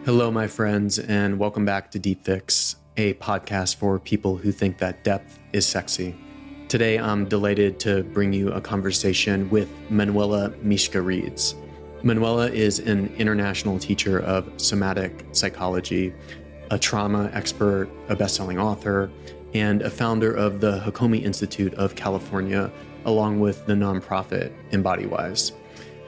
Hello, my friends, and welcome back to Deep Fix, a podcast for people who think that depth is sexy. Today, I'm delighted to bring you a conversation with Manuela Mischke-Reeds. Manuela is an international teacher of somatic psychology, a trauma expert, a best-selling author, and a founder of the Hakomi Institute of California, along with the nonprofit Embodywise.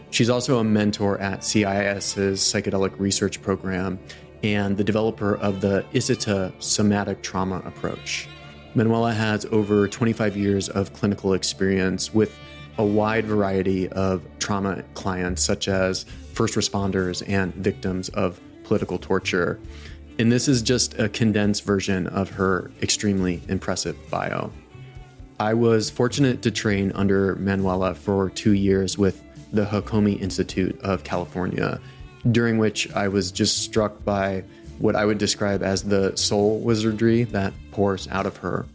She's also a mentor at CIIS's Psychedelic Research Program and the developer of the ISITTA somatic trauma approach. Manuela has over 25 years of clinical experience with a wide variety of trauma clients, such as first responders and victims of political torture. And this is just a condensed version of her extremely impressive bio. I was fortunate to train under Manuela for 2 years with the Hakomi Institute of California, during which I was just struck by what I would describe as the soul wizardry that pours out of her.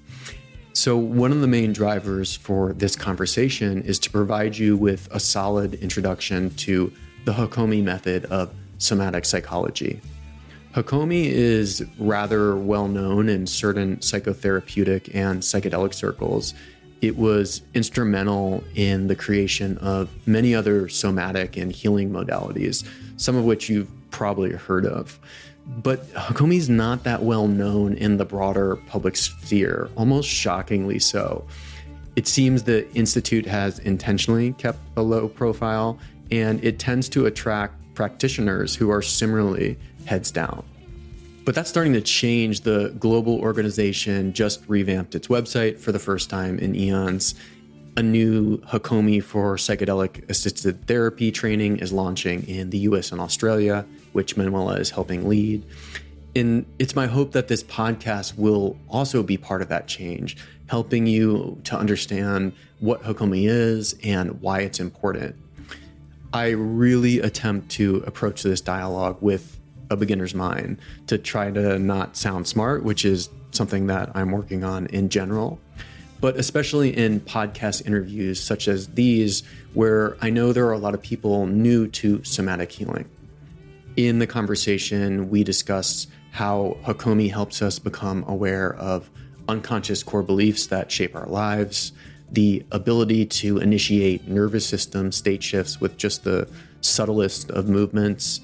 So one of the main drivers for this conversation is to provide you with a solid introduction to the Hakomi method of somatic psychology. Hakomi is rather well known in certain psychotherapeutic and psychedelic circles. It was instrumental in the creation of many other somatic and healing modalities, some of which you've probably heard of. But Hakomi is not that well known in the broader public sphere, almost shockingly so. It seems the Institute has intentionally kept a low profile, and it tends to attract practitioners who are similarly heads down. But that's starting to change. The global organization just revamped its website for the first time in eons. A new Hakomi for psychedelic assisted therapy training is launching in the US and Australia, which Manuela is helping lead. And it's my hope that this podcast will also be part of that change, helping you to understand what Hakomi is and why it's important. I really attempt to approach this dialogue with a beginner's mind, to try to not sound smart, which is something that I'm working on in general, but especially in podcast interviews such as these, where I know there are a lot of people new to somatic healing. In the conversation, we discuss how Hakomi helps us become aware of unconscious core beliefs that shape our lives, the ability to initiate nervous system state shifts with just the subtlest of movements,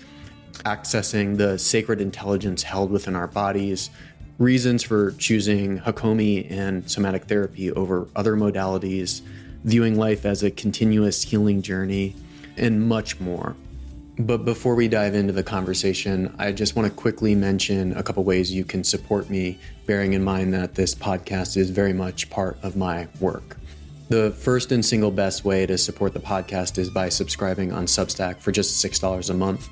accessing the sacred intelligence held within our bodies, reasons for choosing Hakomi and somatic therapy over other modalities, viewing life as a continuous healing journey, and much more. But before we dive into the conversation, I just want to quickly mention a couple ways you can support me, bearing in mind that this podcast is very much part of my work. The first and single best way to support the podcast is by subscribing on Substack for just $6 a month.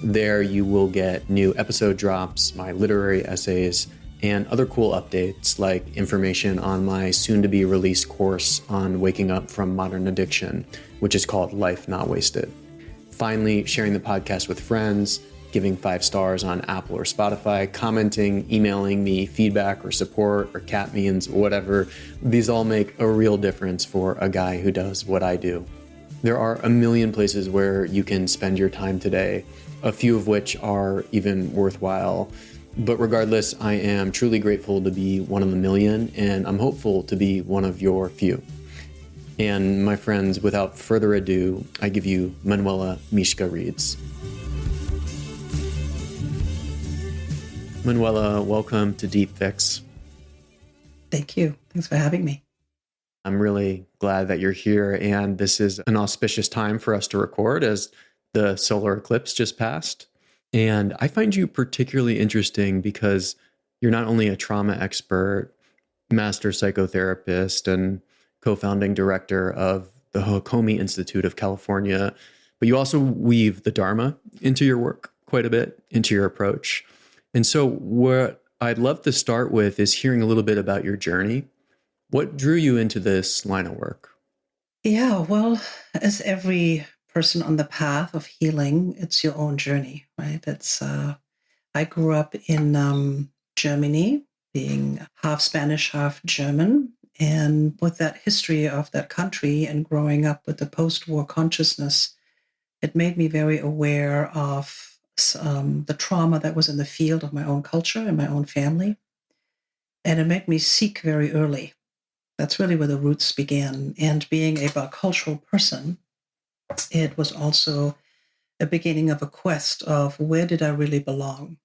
There you will get new episode drops, my literary essays, and other cool updates like information on my soon-to-be released course on waking up from modern addiction, which is called Life Not Wasted. Finally, sharing the podcast with friends, giving 5 stars on Apple or Spotify, commenting, emailing me feedback or support or cat memes, whatever. These all make a real difference for a guy who does what I do. There are a million places where you can spend your time today, a few of which are even worthwhile. But regardless, I am truly grateful to be one of the million, and I'm hopeful to be one of your few. And my friends, without further ado, I give you Manuela Mischke-Reeds. Manuela, welcome to Deep Fix. Thank you. Thanks for having me. I'm really glad that you're here, and this is an auspicious time for us to record as the solar eclipse just passed. And I find you particularly interesting because you're not only a trauma expert, master psychotherapist, and co-founding director of the Hakomi Institute of California, but you also weave the Dharma into your work quite a bit, into your approach. And so what I'd love to start with is hearing a little bit about your journey. What drew you into this line of work? Yeah, well, as every person on the path of healing, it's your own journey, right? I grew up in Germany, being half Spanish, half German. And with that history of that country and growing up with the post-war consciousness, it made me very aware of the trauma that was in the field of my own culture and my own family. And it made me seek very early. That's really where the roots began. And being a bicultural person, it was also a beginning of a quest of where did I really belong?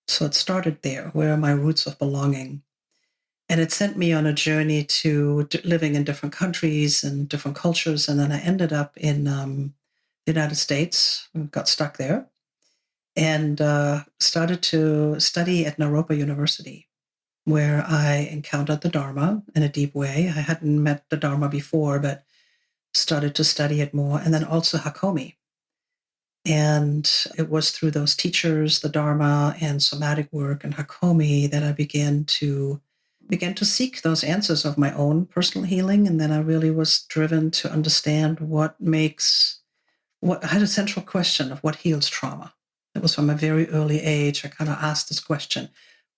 So it started there. Where are my roots of belonging? And it sent me on a journey to living in different countries and different cultures. And then I ended up in the United States, got stuck there, and started to study at Naropa University, where I encountered the Dharma in a deep way. I hadn't met the Dharma before, but started to study it more. And then also Hakomi. And it was through those teachers, the Dharma and somatic work and Hakomi, that I began to seek those answers of my own personal healing. And then I really was driven to understand I had a central question of what heals trauma. It was from a very early age. I kind of asked this question,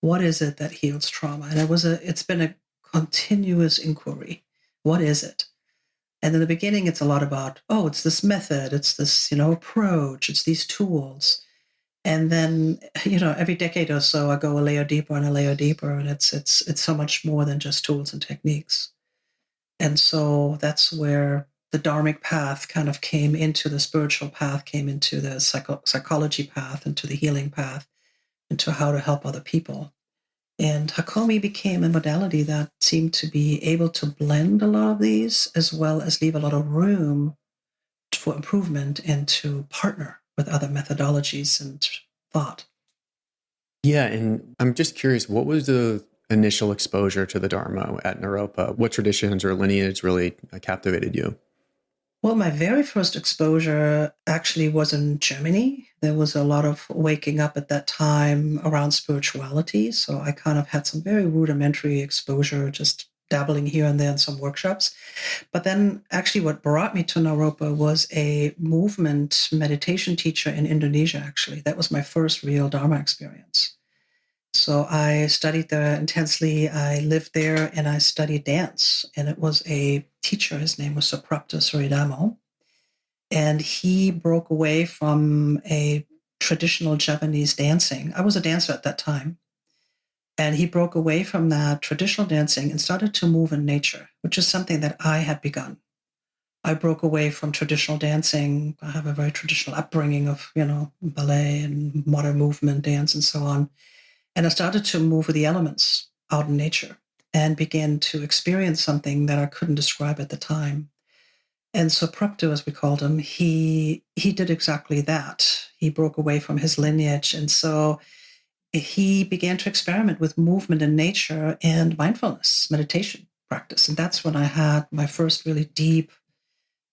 what is it that heals trauma? And it's been a continuous inquiry. What is it? And in the beginning, it's a lot about, it's this method, it's this, approach, it's these tools. And then, every decade or so, I go a layer deeper and a layer deeper, and it's so much more than just tools and techniques. And so that's where the dharmic path kind of came into the spiritual path, came into the psychology path, into the healing path, into how to help other people. And Hakomi became a modality that seemed to be able to blend a lot of these, as well as leave a lot of room for improvement and to partner with other methodologies and thought. Yeah, and I'm just curious, what was the initial exposure to the Dharma at Naropa? What traditions or lineage really captivated you? Well, my very first exposure actually was in Germany. There was a lot of waking up at that time around spirituality. So I kind of had some very rudimentary exposure, just dabbling here and there in some workshops. But then actually what brought me to Naropa was a movement meditation teacher in Indonesia, actually. That was my first real Dharma experience. So I studied there intensely. I lived there and I studied dance. And it was a teacher, his name was Suprapta Suridamo. And he broke away from a traditional Japanese dancing. I was a dancer at that time. And he broke away from that traditional dancing and started to move in nature, which is something that I had begun. I broke away from traditional dancing. I have a very traditional upbringing of, ballet and modern movement, dance, and so on. And I started to move with the elements out in nature and began to experience something that I couldn't describe at the time. And so Prapto, as we called him, he did exactly that. He broke away from his lineage. And so he began to experiment with movement in nature and mindfulness, meditation practice. And that's when I had my first really deep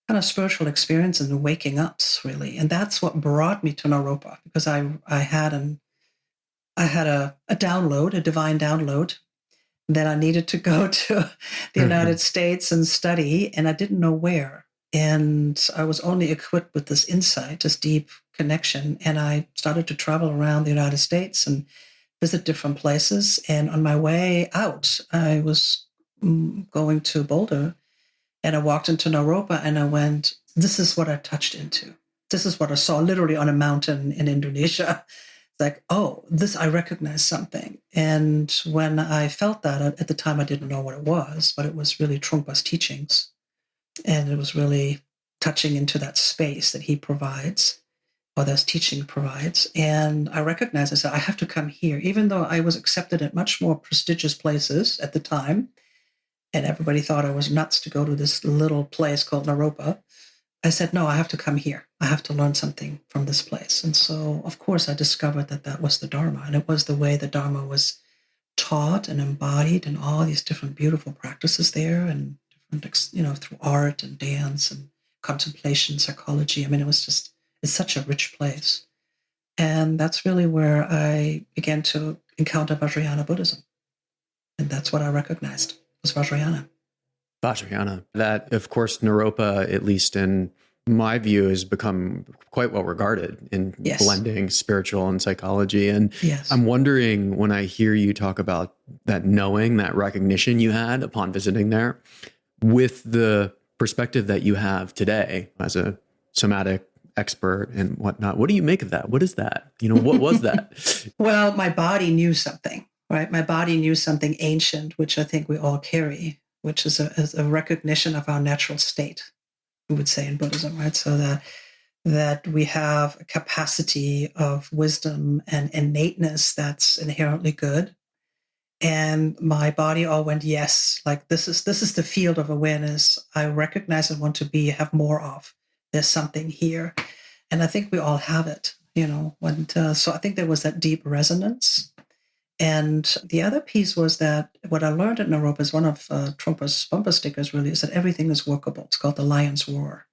kind of spiritual experience in the waking ups, really. And that's what brought me to Naropa, because I had a download, a divine download, that I needed to go to the United States and study, and I didn't know where. And I was only equipped with this insight, this deep connection. And I started to travel around the United States and visit different places. And on my way out, I was going to Boulder, and I walked into Naropa and I went, this is what I touched into. This is what I saw literally on a mountain in Indonesia. Like, I recognize something. And when I felt that, at the time, I didn't know what it was, but it was really Trungpa's teachings. And it was really touching into that space that he provides, or this teaching provides. And I recognized, I said, I have to come here, even though I was accepted at much more prestigious places at the time. And everybody thought I was nuts to go to this little place called Naropa. I said, no, I have to come here. I have to learn something from this place. And so, of course, I discovered that was the Dharma. And it was the way the Dharma was taught and embodied in all these different beautiful practices there, and different, through art and dance and contemplation, psychology. I mean, it's such a rich place. And that's really where I began to encounter Vajrayana Buddhism. And that's what I recognized was Vajrayana. Vajrayana. That, of course, Naropa, at least in my view, has become quite well regarded in blending spiritual and psychology. And I'm wondering, when I hear you talk about that knowing, that recognition you had upon visiting there, with the perspective that you have today as a somatic expert and whatnot. What do you make of that? What is that? What was that? Well, my body knew something, right? My body knew something ancient, which I think we all carry, which is a recognition of our natural state, we would say in Buddhism, right? So that we have a capacity of wisdom and innateness that's inherently good. And my body all went, yes, like this is the field of awareness I recognize and want to have more of. There's something here. And I think we all have it, so I think there was that deep resonance. And the other piece was that what I learned at Naropa is one of Trungpa's bumper stickers really is that everything is workable. It's called the lion's roar,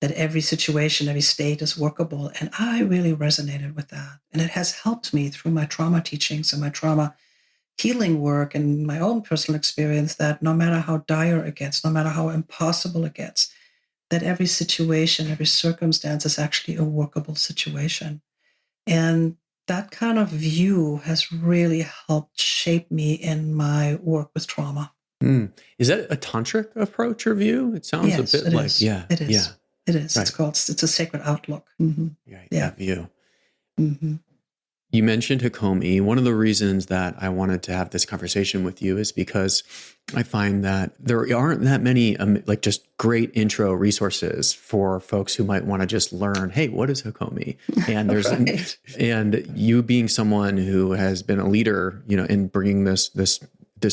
that every situation, every state is workable. And I really resonated with that. And it has helped me through my trauma teachings and my trauma healing work and my own personal experience that no matter how dire it gets, no matter how impossible it gets, that every situation, every circumstance is actually a workable situation. And that kind of view has really helped shape me in my work with trauma. Is that a tantric approach or view? It sounds Yes, a bit like, is. yeah. It is. Yeah. It is. Right. It's a sacred outlook. Mm-hmm. Yeah. View. Mm-hmm. You mentioned Hakomi. One of the reasons that I wanted to have this conversation with you is because I find that there aren't that many just great intro resources for folks who might want to just learn, hey, what is Hakomi? And there's Right. and you being someone who has been a leader, in bringing this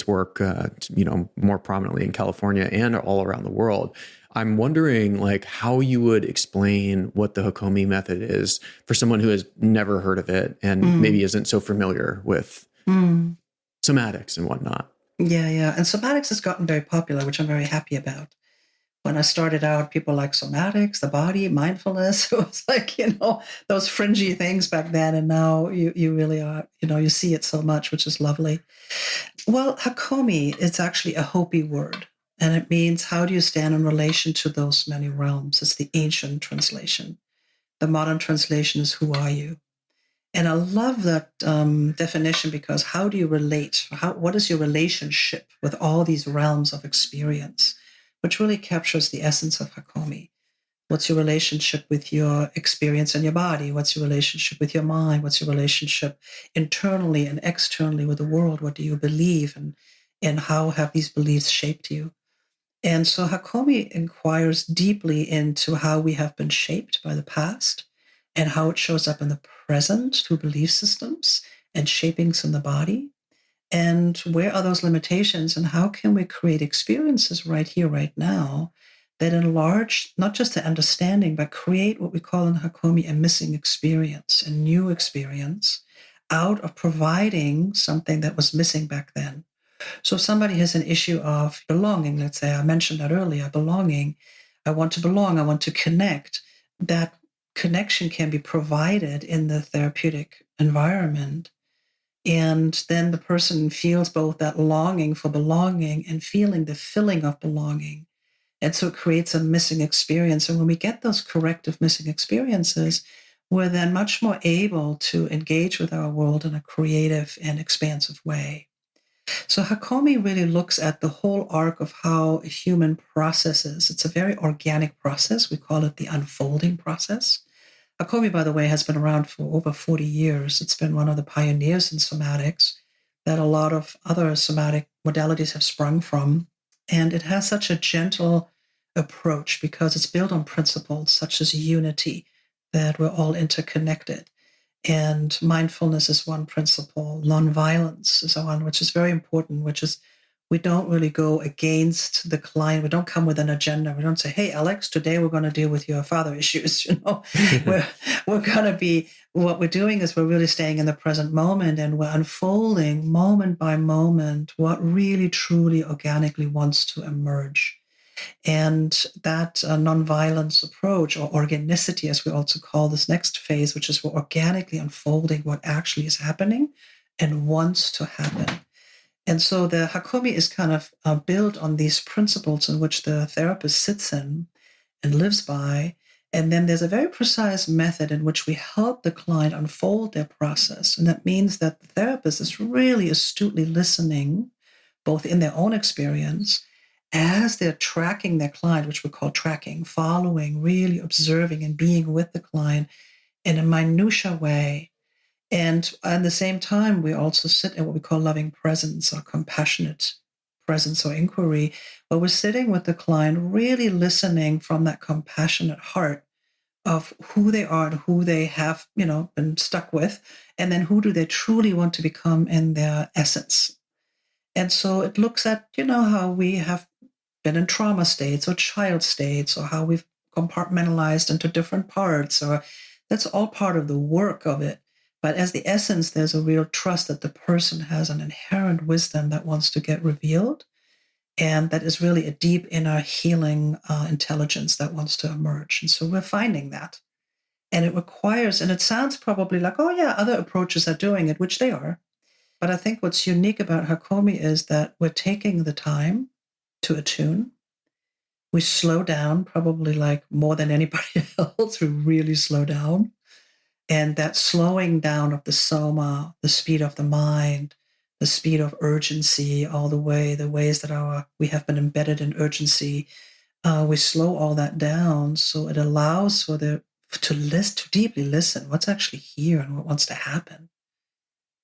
work, more prominently in California and all around the world. I'm wondering how you would explain what the Hakomi method is for someone who has never heard of it and maybe isn't so familiar with somatics and whatnot. Yeah. And somatics has gotten very popular, which I'm very happy about. When I started out, people like somatics, the body, mindfulness. It was like, those fringy things back then. And now you really are, you see it so much, which is lovely. Well, Hakomi is actually a Hopi word. And it means, how do you stand in relation to those many realms? It's the ancient translation. The modern translation is, who are you? And I love that definition, because how do you relate? What is your relationship with all these realms of experience, which really captures the essence of Hakomi? What's your relationship with your experience in your body? What's your relationship with your mind? What's your relationship internally and externally with the world? What do you believe? And how have these beliefs shaped you? And so Hakomi inquires deeply into how we have been shaped by the past and how it shows up in the present through belief systems and shapings in the body. And where are those limitations, and how can we create experiences right here, right now, that enlarge not just the understanding, but create what we call in Hakomi a missing experience, a new experience, out of providing something that was missing back then. So if somebody has an issue of belonging, let's say, I mentioned that earlier, belonging, I want to belong, I want to connect, that connection can be provided in the therapeutic environment. And then the person feels both that longing for belonging and feeling the filling of belonging. And so it creates a missing experience. And when we get those corrective missing experiences, we're then much more able to engage with our world in a creative and expansive way. So Hakomi really looks at the whole arc of how a human processes. It's a very organic process. We call it the unfolding process. Hakomi, by the way, has been around for over 40 years. It's been one of the pioneers in somatics that a lot of other somatic modalities have sprung from. And it has such a gentle approach because it's built on principles such as unity, that we're all interconnected. And mindfulness is one principle. Nonviolence is one, which is very important, which is we don't really go against the client. We don't come with an agenda. We don't say, hey, Alex, today we're going to deal with your father issues. we're going to be, what we're doing is we're really staying in the present moment, and we're unfolding moment by moment what really, truly, organically wants to emerge. And that nonviolence approach, or organicity, as we also call this next phase, which is we're organically unfolding what actually is happening and wants to happen. And so the Hakomi is kind of built on these principles in which the therapist sits in and lives by. And then there's a very precise method in which we help the client unfold their process. And that means that the therapist is really astutely listening, both in their own experience as they're tracking their client, which we call tracking, following, really observing and being with the client in a minutia way. And at the same time, we also sit in what we call loving presence or compassionate presence or inquiry, where we're sitting with the client, really listening from that compassionate heart of who they are and who they have, been stuck with, and then who do they truly want to become in their essence. And so it looks at, how we have been in trauma states or child states, or how we've compartmentalized into different parts, or that's all part of the work of it. But as the essence, there's a real trust that the person has an inherent wisdom that wants to get revealed. And that is really a deep inner healing intelligence that wants to emerge. And so we're finding that. And it requires, and it sounds probably like, oh yeah, other approaches are doing it, which they are. But I think what's unique about Hakomi is that we're taking the time to attune. We slow down, probably like more than anybody else. We really slow down. And that slowing down of the soma, the speed of the mind, the speed of urgency, all the ways that we have been embedded in urgency, we slow all that down. So it allows to deeply listen what's actually here and what wants to happen.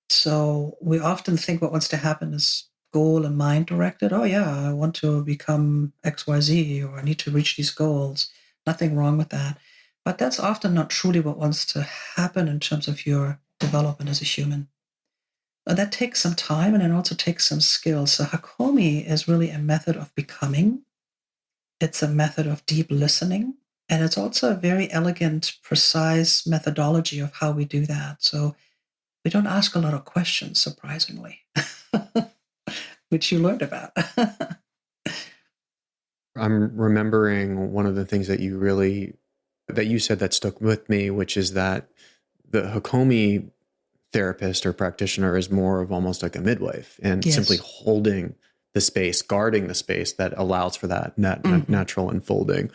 So we often think what wants to happen is goal and mind directed. Oh yeah, I want to become XYZ, or I need to reach these goals. Nothing wrong with that. But that's often not truly what wants to happen in terms of your development as a human. And that takes some time, and it also takes some skill. So Hakomi is really a method of becoming. It's a method of deep listening. And it's also a very elegant, precise methodology of how we do that. So we don't ask a lot of questions, surprisingly, which you learned about. I'm remembering one of the things that you said that stuck with me, which is that the Hakomi therapist or practitioner is more of almost like a midwife, and Yes. simply holding the space, guarding the space that allows for that natural unfolding.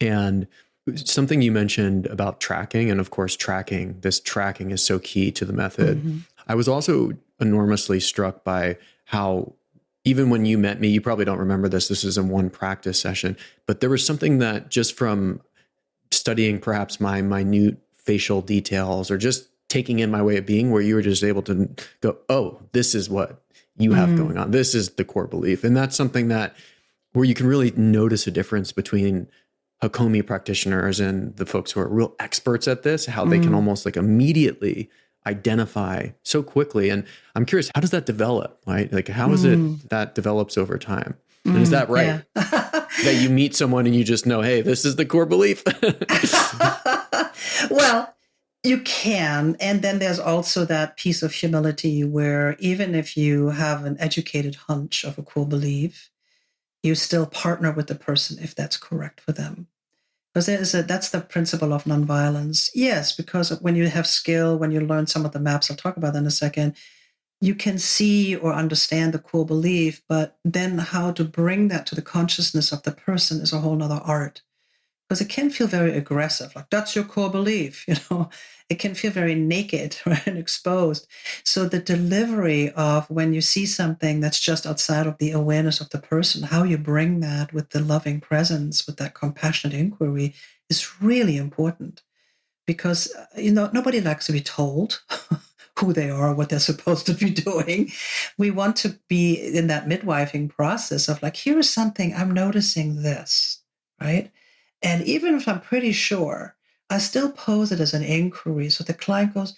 And something you mentioned about tracking, and of course, this tracking is so key to the method. Mm-hmm. I was also enormously struck by how, even when you met me, you probably don't remember this is in one practice session, but there was something that just from studying perhaps my minute facial details or just taking in my way of being, where you were just able to go, oh, this is what you have going on. This is the core belief. And that's something that where you can really notice a difference between Hakomi practitioners and the folks who are real experts at this, how they can almost like immediately identify so quickly. And I'm curious, how does that develop, right? Like, how is it that develops over time? And is that right? Yeah. That you meet someone and you just know, hey, this is the core belief? Well, you can. And then there's also that piece of humility where even if you have an educated hunch of a core belief, you still partner with the person if that's correct for them. Because that's the principle of nonviolence. Yes, because when you have skill, when you learn some of the maps, I'll talk about that in a second, you can see or understand the core belief, but then how to bring that to the consciousness of the person is a whole nother art. Because it can feel very aggressive, like that's your core belief, It can feel very naked, right, and exposed. So the delivery of when you see something that's just outside of the awareness of the person, how you bring that with the loving presence, with that compassionate inquiry, is really important. Because nobody likes to be told who they are, what they're supposed to be doing. We want to be in that midwifing process of like, here is something, I'm noticing this, right? And even if I'm pretty sure, I still pose it as an inquiry. So the client goes,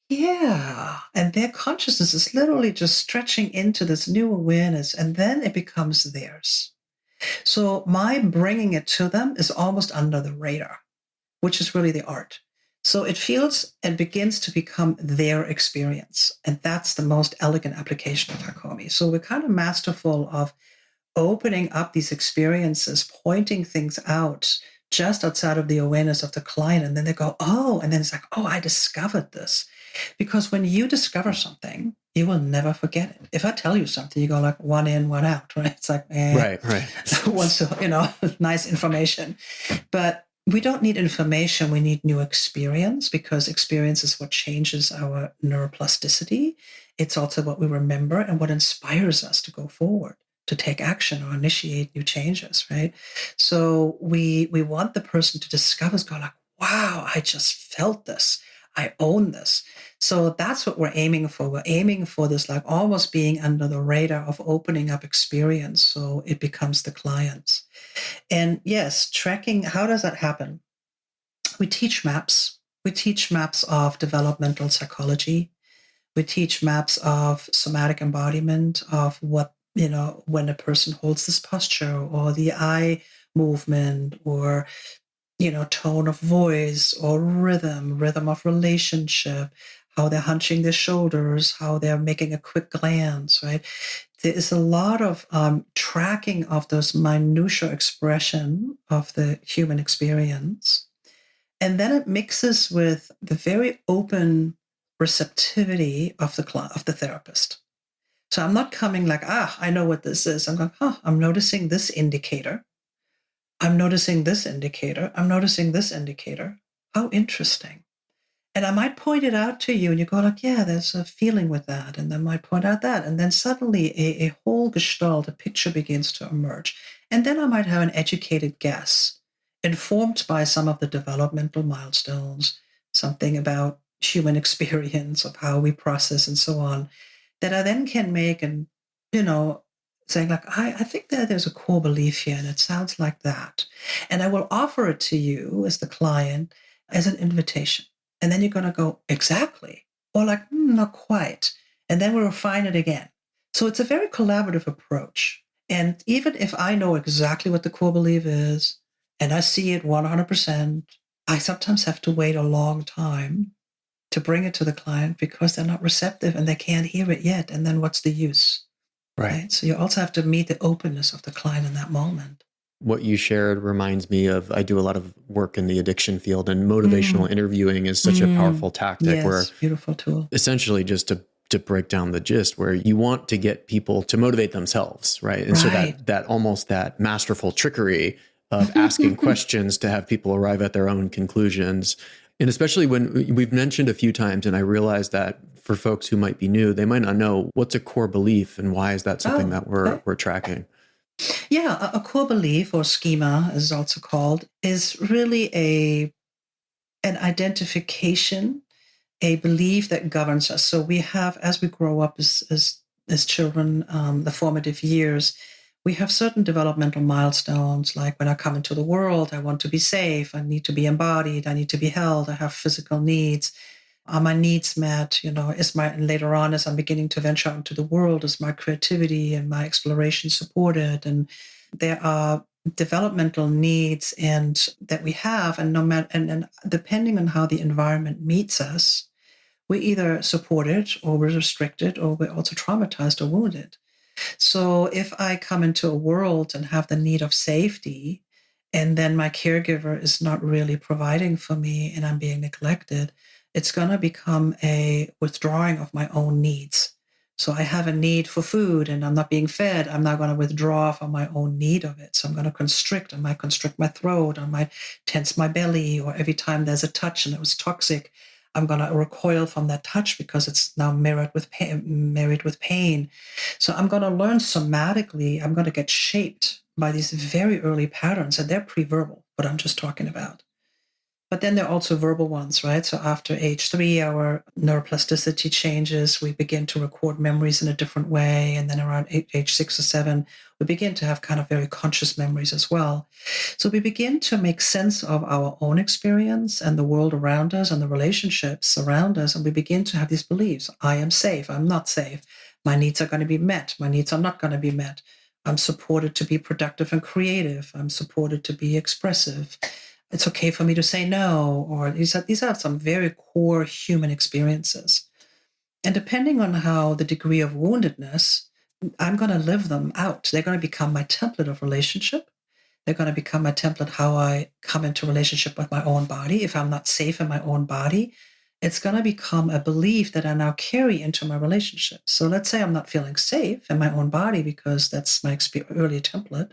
yeah. And their consciousness is literally just stretching into this new awareness, and then it becomes theirs. So my bringing it to them is almost under the radar, which is really the art. So it feels and begins to become their experience. And that's the most elegant application of Hakomi. So we're kind of masterful of opening up these experiences, pointing things out just outside of the awareness of the client. And then they go, oh, and then it's like, oh, I discovered this. Because when you discover something, you will never forget it. If I tell you something, you go like one in, one out, right? It's like, Right. Once, nice information. But we don't need information. We need new experience, because experience is what changes our neuroplasticity. It's also what we remember and what inspires us to go forward. to take action or initiate new changes, right? So we want the person to discover, go like, wow, I just felt this. I own this. So that's what we're aiming for. We're aiming for this, like almost being under the radar of opening up experience so it becomes the client's. And yes, tracking, how does that happen? We teach maps. We teach maps of developmental psychology. We teach maps of somatic embodiment of what, when a person holds this posture or the eye movement or, tone of voice or rhythm of relationship, how they're hunching their shoulders, how they're making a quick glance, right? There is a lot of tracking of those minutiae expression of the human experience. And then it mixes with the very open receptivity of the therapist. So I'm not coming like, I know what this is. I'm going, I'm noticing this indicator. I'm noticing this indicator. I'm noticing this indicator. How interesting. And I might point it out to you and you go like, yeah, there's a feeling with that. And then I might point out that. And then suddenly a whole gestalt, a picture begins to emerge. And then I might have an educated guess informed by some of the developmental milestones, something about human experience of how we process and so on, that I then can make and, saying like, I think that there's a core belief here and it sounds like that. And I will offer it to you as the client as an invitation. And then you're going to go, exactly. Or like, not quite. And then we'll refine it again. So it's a very collaborative approach. And even if I know exactly what the core belief is, and I see it 100%, I sometimes have to wait a long time to bring it to the client because they're not receptive and they can't hear it yet. And then what's the use? Right? So you also have to meet the openness of the client in that moment. What you shared reminds me of, I do a lot of work in the addiction field, and motivational interviewing is such a powerful tactic. Yes, where beautiful tool. Essentially just to break down the gist, where you want to get people to motivate themselves, right? And so that almost that masterful trickery of asking questions to have people arrive at their own conclusions. And especially when we've mentioned a few times, and I realize that for folks who might be new, they might not know what's a core belief and why is that something that we're tracking. Yeah, a core belief, or schema as it's also called, is really an identification, a belief that governs us. So we have, as we grow up as children, the formative years, we have certain developmental milestones, like when I come into the world, I want to be safe, I need to be embodied, I need to be held, I have physical needs. Are my needs met? Later on, as I'm beginning to venture out into the world, is my creativity and my exploration supported? And there are developmental needs and that we have, and no matter, and depending on how the environment meets us, we're either supported or we're restricted or we're also traumatized or wounded. So if I come into a world and have the need of safety, and then my caregiver is not really providing for me and I'm being neglected, it's going to become a withdrawing of my own needs. So I have a need for food and I'm not being fed. I'm not going to withdraw from my own need of it. So I'm going to constrict. I might constrict my throat. I might tense my belly, or every time there's a touch and it was toxic, I'm going to recoil from that touch because it's now married with pain. So I'm going to learn somatically. I'm going to get shaped by these very early patterns, and they're pre-verbal, what I'm just talking about. But then there are also verbal ones, right? So after age 3, our neuroplasticity changes. We begin to record memories in a different way. And then around age 6 or 7, we begin to have kind of very conscious memories as well. So we begin to make sense of our own experience and the world around us and the relationships around us. And we begin to have these beliefs. I am safe. I'm not safe. My needs are going to be met. My needs are not going to be met. I'm supported to be productive and creative. I'm supported to be expressive. It's okay for me to say no, or these are some very core human experiences. And depending on how the degree of woundedness, I'm going to live them out. They're going to become my template of relationship. They're going to become my template how I come into relationship with my own body. If I'm not safe in my own body, it's going to become a belief that I now carry into my relationship. So let's say I'm not feeling safe in my own body because that's my early template.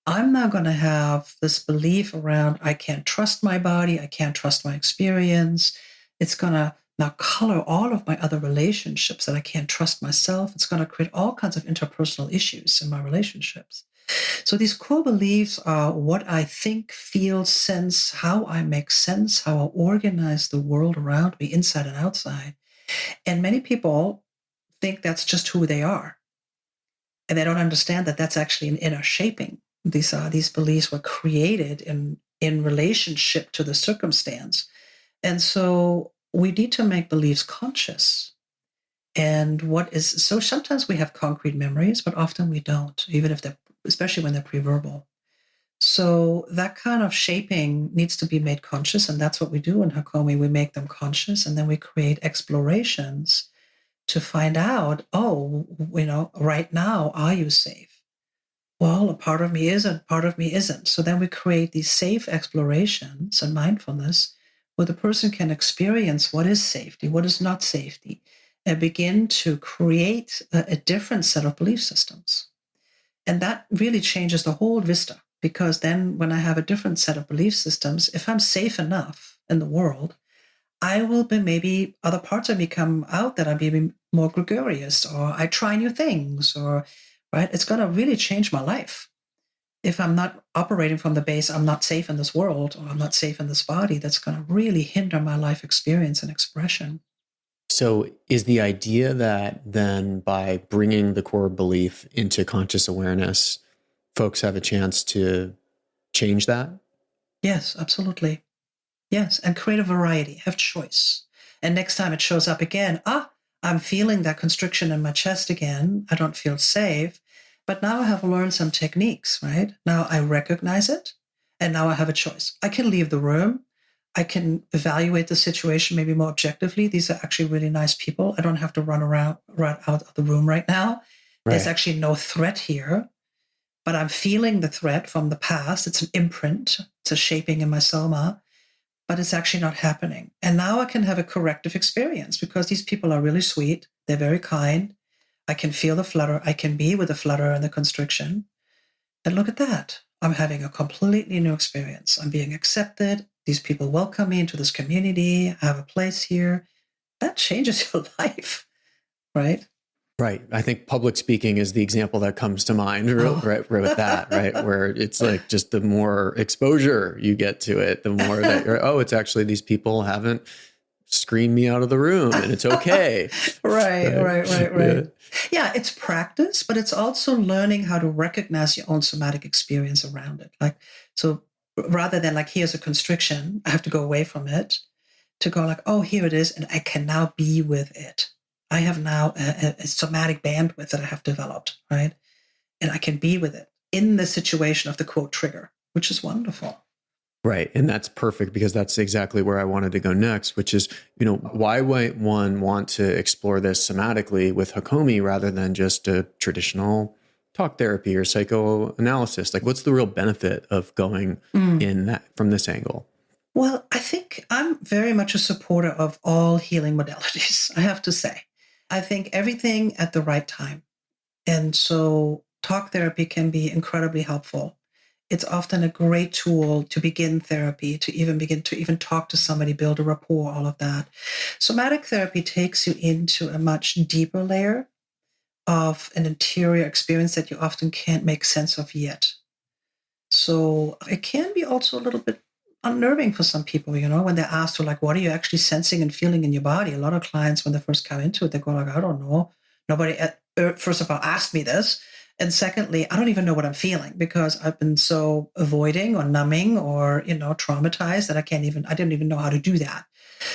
I'm now going to have this belief around I can't trust my body, I can't trust my experience. It's going to now color all of my other relationships, that I can't trust myself. It's going to create all kinds of interpersonal issues in my relationships. So these core beliefs are what I think, feel, sense, how I make sense, how I organize the world around me, inside and outside. And many people think that's just who they are. And they don't understand that that's actually an inner shaping. These beliefs were created in relationship to the circumstance. And so we need to make beliefs conscious. And so sometimes we have concrete memories, but often we don't, even if especially when they're pre-verbal. So that kind of shaping needs to be made conscious. And that's what we do in Hakomi. We make them conscious, and then we create explorations to find out, right now, are you safe? Well, a part of me isn't, part of me isn't. So then we create these safe explorations and mindfulness where the person can experience what is safety, what is not safety, and begin to create a different set of belief systems. And that really changes the whole vista, because then when I have a different set of belief systems, if I'm safe enough in the world, I will be, maybe other parts of me come out that I'm maybe more gregarious, or I try new things, or, right? It's going to really change my life. If I'm not operating from the base, I'm not safe in this world, or I'm not safe in this body, that's going to really hinder my life experience and expression. So is the idea that then by bringing the core belief into conscious awareness, folks have a chance to change that? Yes, absolutely. Yes, and create a variety, have choice. And next time it shows up again, I'm feeling that constriction in my chest again. I don't feel safe. But now I have learned some techniques, right? Now I recognize it, and now I have a choice. I can leave the room. I can evaluate the situation maybe more objectively. These are actually really nice people. I don't have to run out of the room right now. Right. There's actually no threat here, but I'm feeling the threat from the past. It's an imprint. It's a shaping in my soma, but it's actually not happening. And now I can have a corrective experience because these people are really sweet. They're very kind. I can feel the flutter. I can be with the flutter and the constriction. And look at that. I'm having a completely new experience. I'm being accepted. These people welcome me into this community. I have a place here. That changes your life, right? Right. I think public speaking is the example that comes to mind, right, with that, right? Where it's like just the more exposure you get to it, the more that it's actually these people haven't screamed me out of the room and it's okay. Right. Yeah, it's practice, but it's also learning how to recognize your own somatic experience around it. Like, so rather than like, here's a constriction, I have to go away from it, to go like, oh, here it is, and I can now be with it. I have now a somatic bandwidth that I have developed, right? And I can be with it in the situation of the quote trigger, which is wonderful. Right. And that's perfect, because that's exactly where I wanted to go next, which is, why might one want to explore this somatically with Hakomi rather than just a traditional talk therapy or psychoanalysis? Like, what's the real benefit of going in that from this angle? Well, I think I'm very much a supporter of all healing modalities, I have to say. I think everything at the right time. And so talk therapy can be incredibly helpful. It's often a great tool to begin therapy, to even talk to somebody, build a rapport, all of that. Somatic therapy takes you into a much deeper layer of an interior experience that you often can't make sense of yet. So it can be also a little bit unnerving for some people, when they're asked to, like, what are you actually sensing and feeling in your body? A lot of clients, when they first come into it, they go like, I don't know. Nobody, first of all, asked me this. And secondly, I don't even know what I'm feeling because I've been so avoiding or numbing or, traumatized that I didn't even know how to do that.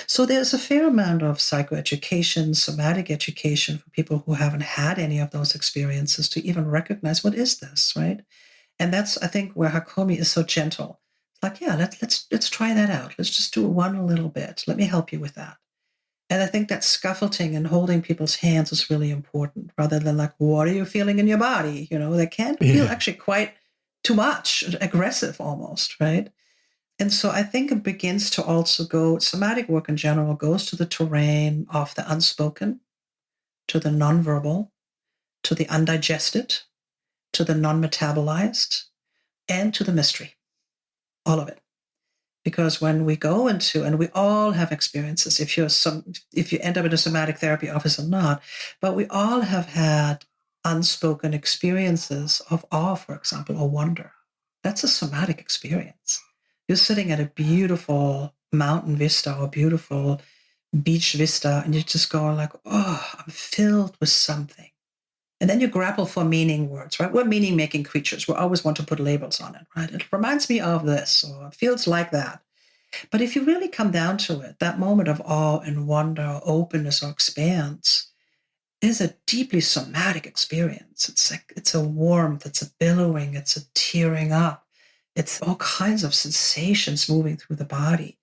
So there's a fair amount of psychoeducation, somatic education for people who haven't had any of those experiences to even recognize, what is this, right? And that's, I think, where Hakomi is so gentle. It's like, yeah, let's try that out. Let's just do one a little bit. Let me help you with that. And I think that scaffolding and holding people's hands is really important, rather than like, what are you feeling in your body? They can feel actually quite too much, aggressive almost, right? And so I think it begins to also somatic work in general goes to the terrain of the unspoken, to the nonverbal, to the undigested, to the non-metabolized, and to the mystery, all of it. Because when we go into, and we all have experiences, if you end up in a somatic therapy office or not, but we all have had unspoken experiences of awe, for example, or wonder. That's a somatic experience. You're sitting at a beautiful mountain vista or beautiful beach vista, and you're just going like, oh, I'm filled with something. And then you grapple for meaning words, right? We're meaning-making creatures. We always want to put labels on it, right? It reminds me of this, or it feels like that. But if you really come down to it, that moment of awe and wonder, or openness, or expanse is a deeply somatic experience. It's a warmth, it's a billowing, it's a tearing up. It's all kinds of sensations moving through the body.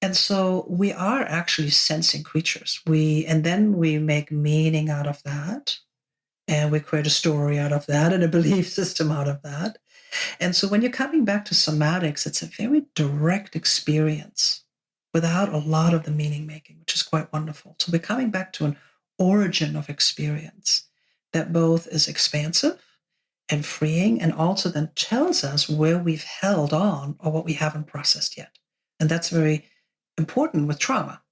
And so we are actually sensing creatures. And then we make meaning out of that. And we create a story out of that and a belief system out of that. And so when you're coming back to somatics, it's a very direct experience without a lot of the meaning making, which is quite wonderful. So we're coming back to an origin of experience that both is expansive and freeing, and also then tells us where we've held on or what we haven't processed yet. And that's very important with trauma.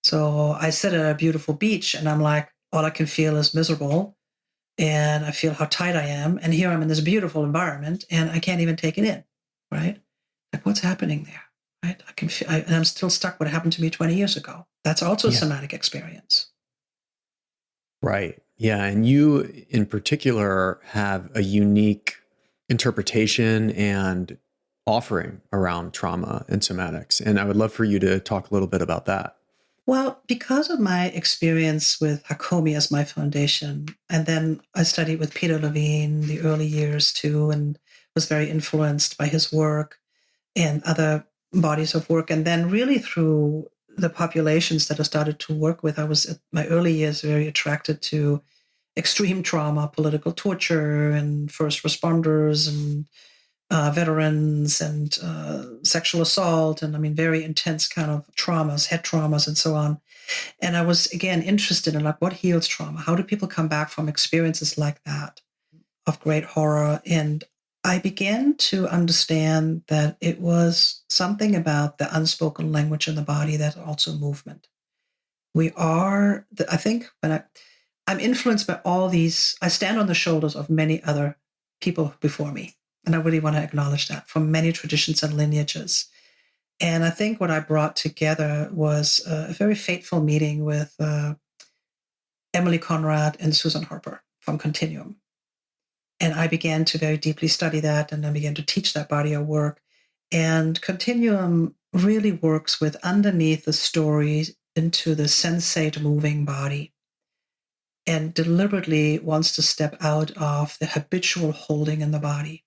So I sit at a beautiful beach and I'm like, all I can feel is miserable. And I feel how tight I am. And here I'm in this beautiful environment and I can't even take it in, right? Like, what's happening there, right? I can feel, and I'm still stuck what happened to me 20 years ago. That's also a somatic experience. Right. Yeah. And you in particular have a unique interpretation and offering around trauma and somatics. And I would love for you to talk a little bit about that. Well, because of my experience with Hakomi as my foundation, and then I studied with Peter Levine the early years too, and was very influenced by his work and other bodies of work. And then really through the populations that I started to work with, I was at my early years very attracted to extreme trauma, political torture, and first responders, and veterans, and sexual assault, and I mean, very intense kind of traumas, head traumas, and so on. And I was, again, interested in like, what heals trauma? How do people come back from experiences like that of great horror? And I began to understand that it was something about the unspoken language in the body that's also movement. I think when I'm influenced by all these, I stand on the shoulders of many other people before me. And I really want to acknowledge that, from many traditions and lineages. And I think what I brought together was a very fateful meeting with Emily Conrad and Susan Harper from Continuum. And I began to very deeply study that, and I began to teach that body of work. And Continuum really works with underneath the story into the sensate moving body, and deliberately wants to step out of the habitual holding in the body.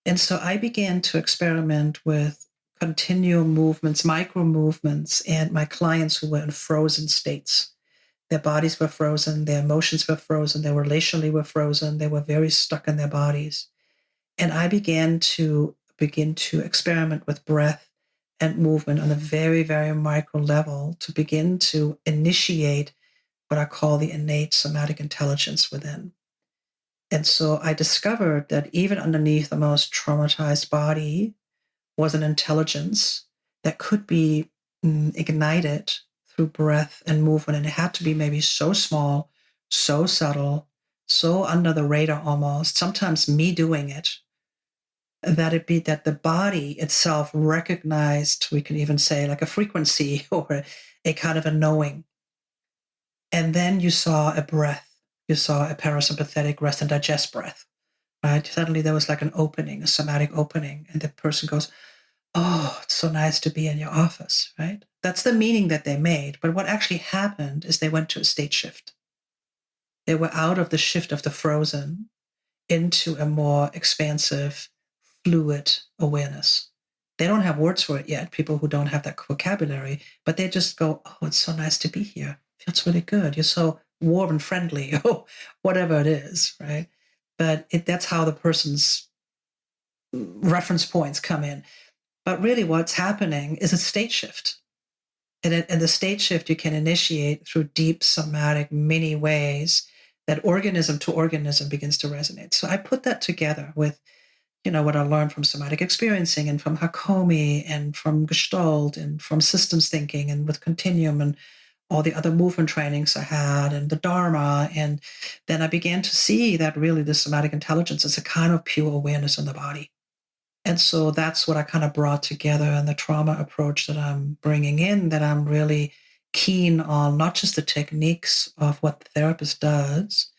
And so I began to experiment with continuum movements, micro movements, and my clients who were in frozen states. Their bodies were frozen, their emotions were frozen, their relationally were frozen, they were very stuck in their bodies. And I began to experiment with breath and movement on a very, very micro level to begin to initiate what I call the innate somatic intelligence within. And so I discovered that even underneath the most traumatized body was an intelligence that could be ignited through breath and movement. And it had to be maybe so small, so subtle, so under the radar almost, sometimes me doing it, that the body itself recognized, we can even say like a frequency or a kind of a knowing. And then you saw a breath. You saw a parasympathetic rest and digest breath, right? Suddenly there was like an opening, a somatic opening, and the person goes, oh, it's so nice to be in your office, right? That's the meaning that they made. But what actually happened is they went to a state shift. They were out of the shift of the frozen into a more expansive, fluid awareness. They don't have words for it yet, people who don't have that vocabulary, but they just go, oh, it's so nice to be here. Feels really good. You're so warm and friendly, or whatever it is, right? But that's how the person's reference points come in. But really what's happening is a state shift. And the state shift you can initiate through deep somatic many ways that organism to organism begins to resonate. So I put that together with what I learned from somatic experiencing and from Hakomi and from Gestalt and from systems thinking and with Continuum and all the other movement trainings I had and the Dharma. And then I began to see that really the somatic intelligence is a kind of pure awareness in the body. And so that's what I kind of brought together in the trauma approach that I'm bringing in, that I'm really keen on, not just the techniques of what the therapist does,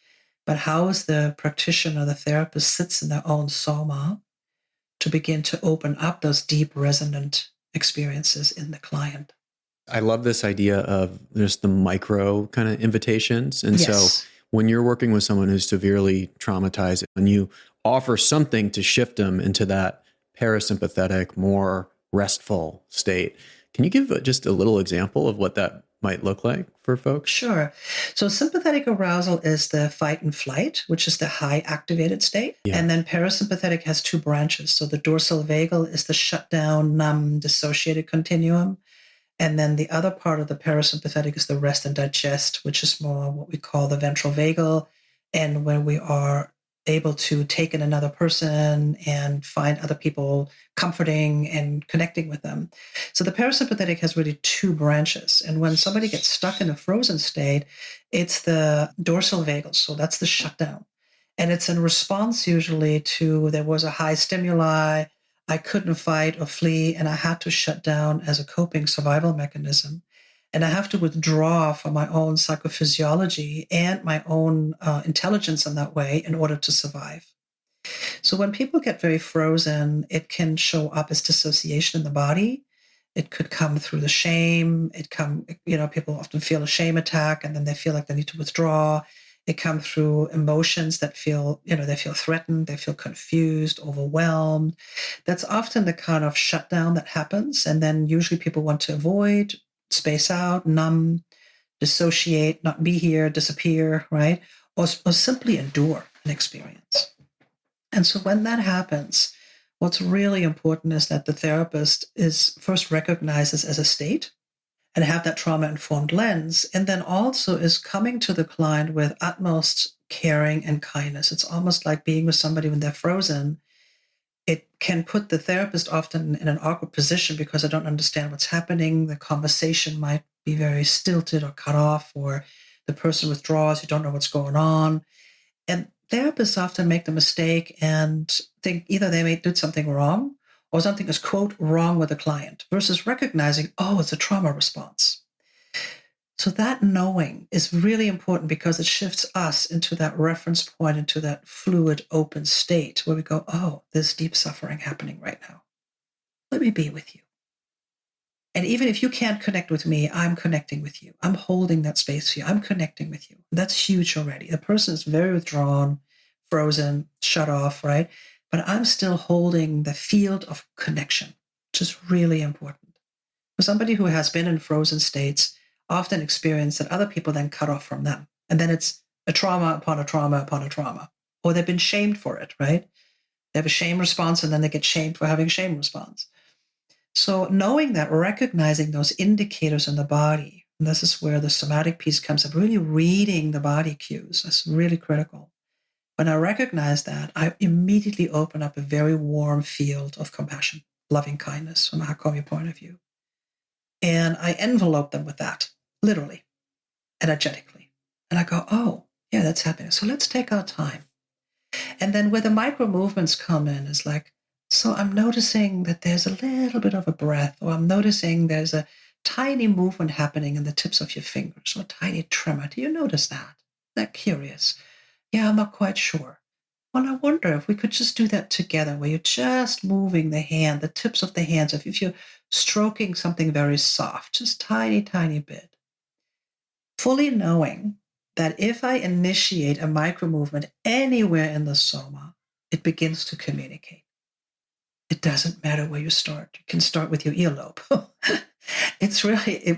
but how is the practitioner, the therapist sits in their own soma to begin to open up those deep resonant experiences in the client. I love this idea of just the micro kind of invitations. And so Yes. when you're working with someone who's severely traumatized and you offer something to shift them into that parasympathetic, more restful state, can you give just a little example of what that might look like for folks? Sure. So sympathetic arousal is the fight and flight, which is the high activated state. Yeah. And then parasympathetic has two branches. So the dorsal vagal is the shutdown, numb, dissociated continuum. And then the other part of the parasympathetic is the rest and digest, which is more what we call the ventral vagal. And when we are able to take in another person and find other people comforting and connecting with them. So the parasympathetic has really two branches. And when somebody gets stuck in a frozen state, it's the dorsal vagal. So that's the shutdown. And it's in response usually to there was a high stimuli, I couldn't fight or flee, and I had to shut down as a coping survival mechanism. And I have to withdraw from my own psychophysiology and my own intelligence in that way in order to survive. So when people get very frozen, it can show up as dissociation in the body. It could come through the shame. People often feel a shame attack and then they feel like they need to withdraw. It comes through emotions that feel, they feel threatened, they feel confused, overwhelmed. That's often the kind of shutdown that happens. And then usually people want to avoid, space out, numb, dissociate, not be here, disappear, right? Or simply endure an experience. And so when that happens, what's really important is that the therapist is first recognizes as a state and have that trauma-informed lens, and then also is coming to the client with utmost caring and kindness. It's almost like being with somebody when they're frozen. It can put the therapist often in an awkward position because I don't understand what's happening. The conversation might be very stilted or cut off, or the person withdraws, you don't know what's going on. And therapists often make the mistake and think either they may do something wrong or something is, quote, wrong with the client versus recognizing, oh, it's a trauma response. So that knowing is really important because it shifts us into that reference point, into that fluid, open state where we go, oh, there's deep suffering happening right now. Let me be with you. And even if you can't connect with me, I'm connecting with you. I'm holding that space for you. I'm connecting with you. That's huge already. The person is very withdrawn, frozen, shut off, right? But I'm still holding the field of connection, which is really important. For somebody who has been in frozen states, often experience that other people then cut off from them. And then it's a trauma upon a trauma upon a trauma. Or they've been shamed for it, right? They have a shame response and then they get shamed for having a shame response. So knowing that, recognizing those indicators in the body, and this is where the somatic piece comes up, really reading the body cues. That's really critical. When I recognize that, I immediately open up a very warm field of compassion, loving kindness from a Hakomi point of view. And I envelope them with that, literally, energetically. And I go, oh, yeah, that's happening. So let's take our time. And then where the micro movements come in is like, so I'm noticing that there's a little bit of a breath, or I'm noticing there's a tiny movement happening in the tips of your fingers, or a tiny tremor. Do you notice that? That curious? Yeah, I'm not quite sure. Well, I wonder if we could just do that together, where you're just moving the hand, the tips of the hands. If you're stroking something very soft, just tiny, tiny bit. Fully knowing that if I initiate a micro movement anywhere in the soma, it begins to communicate. It doesn't matter where you start. You can start with your earlobe.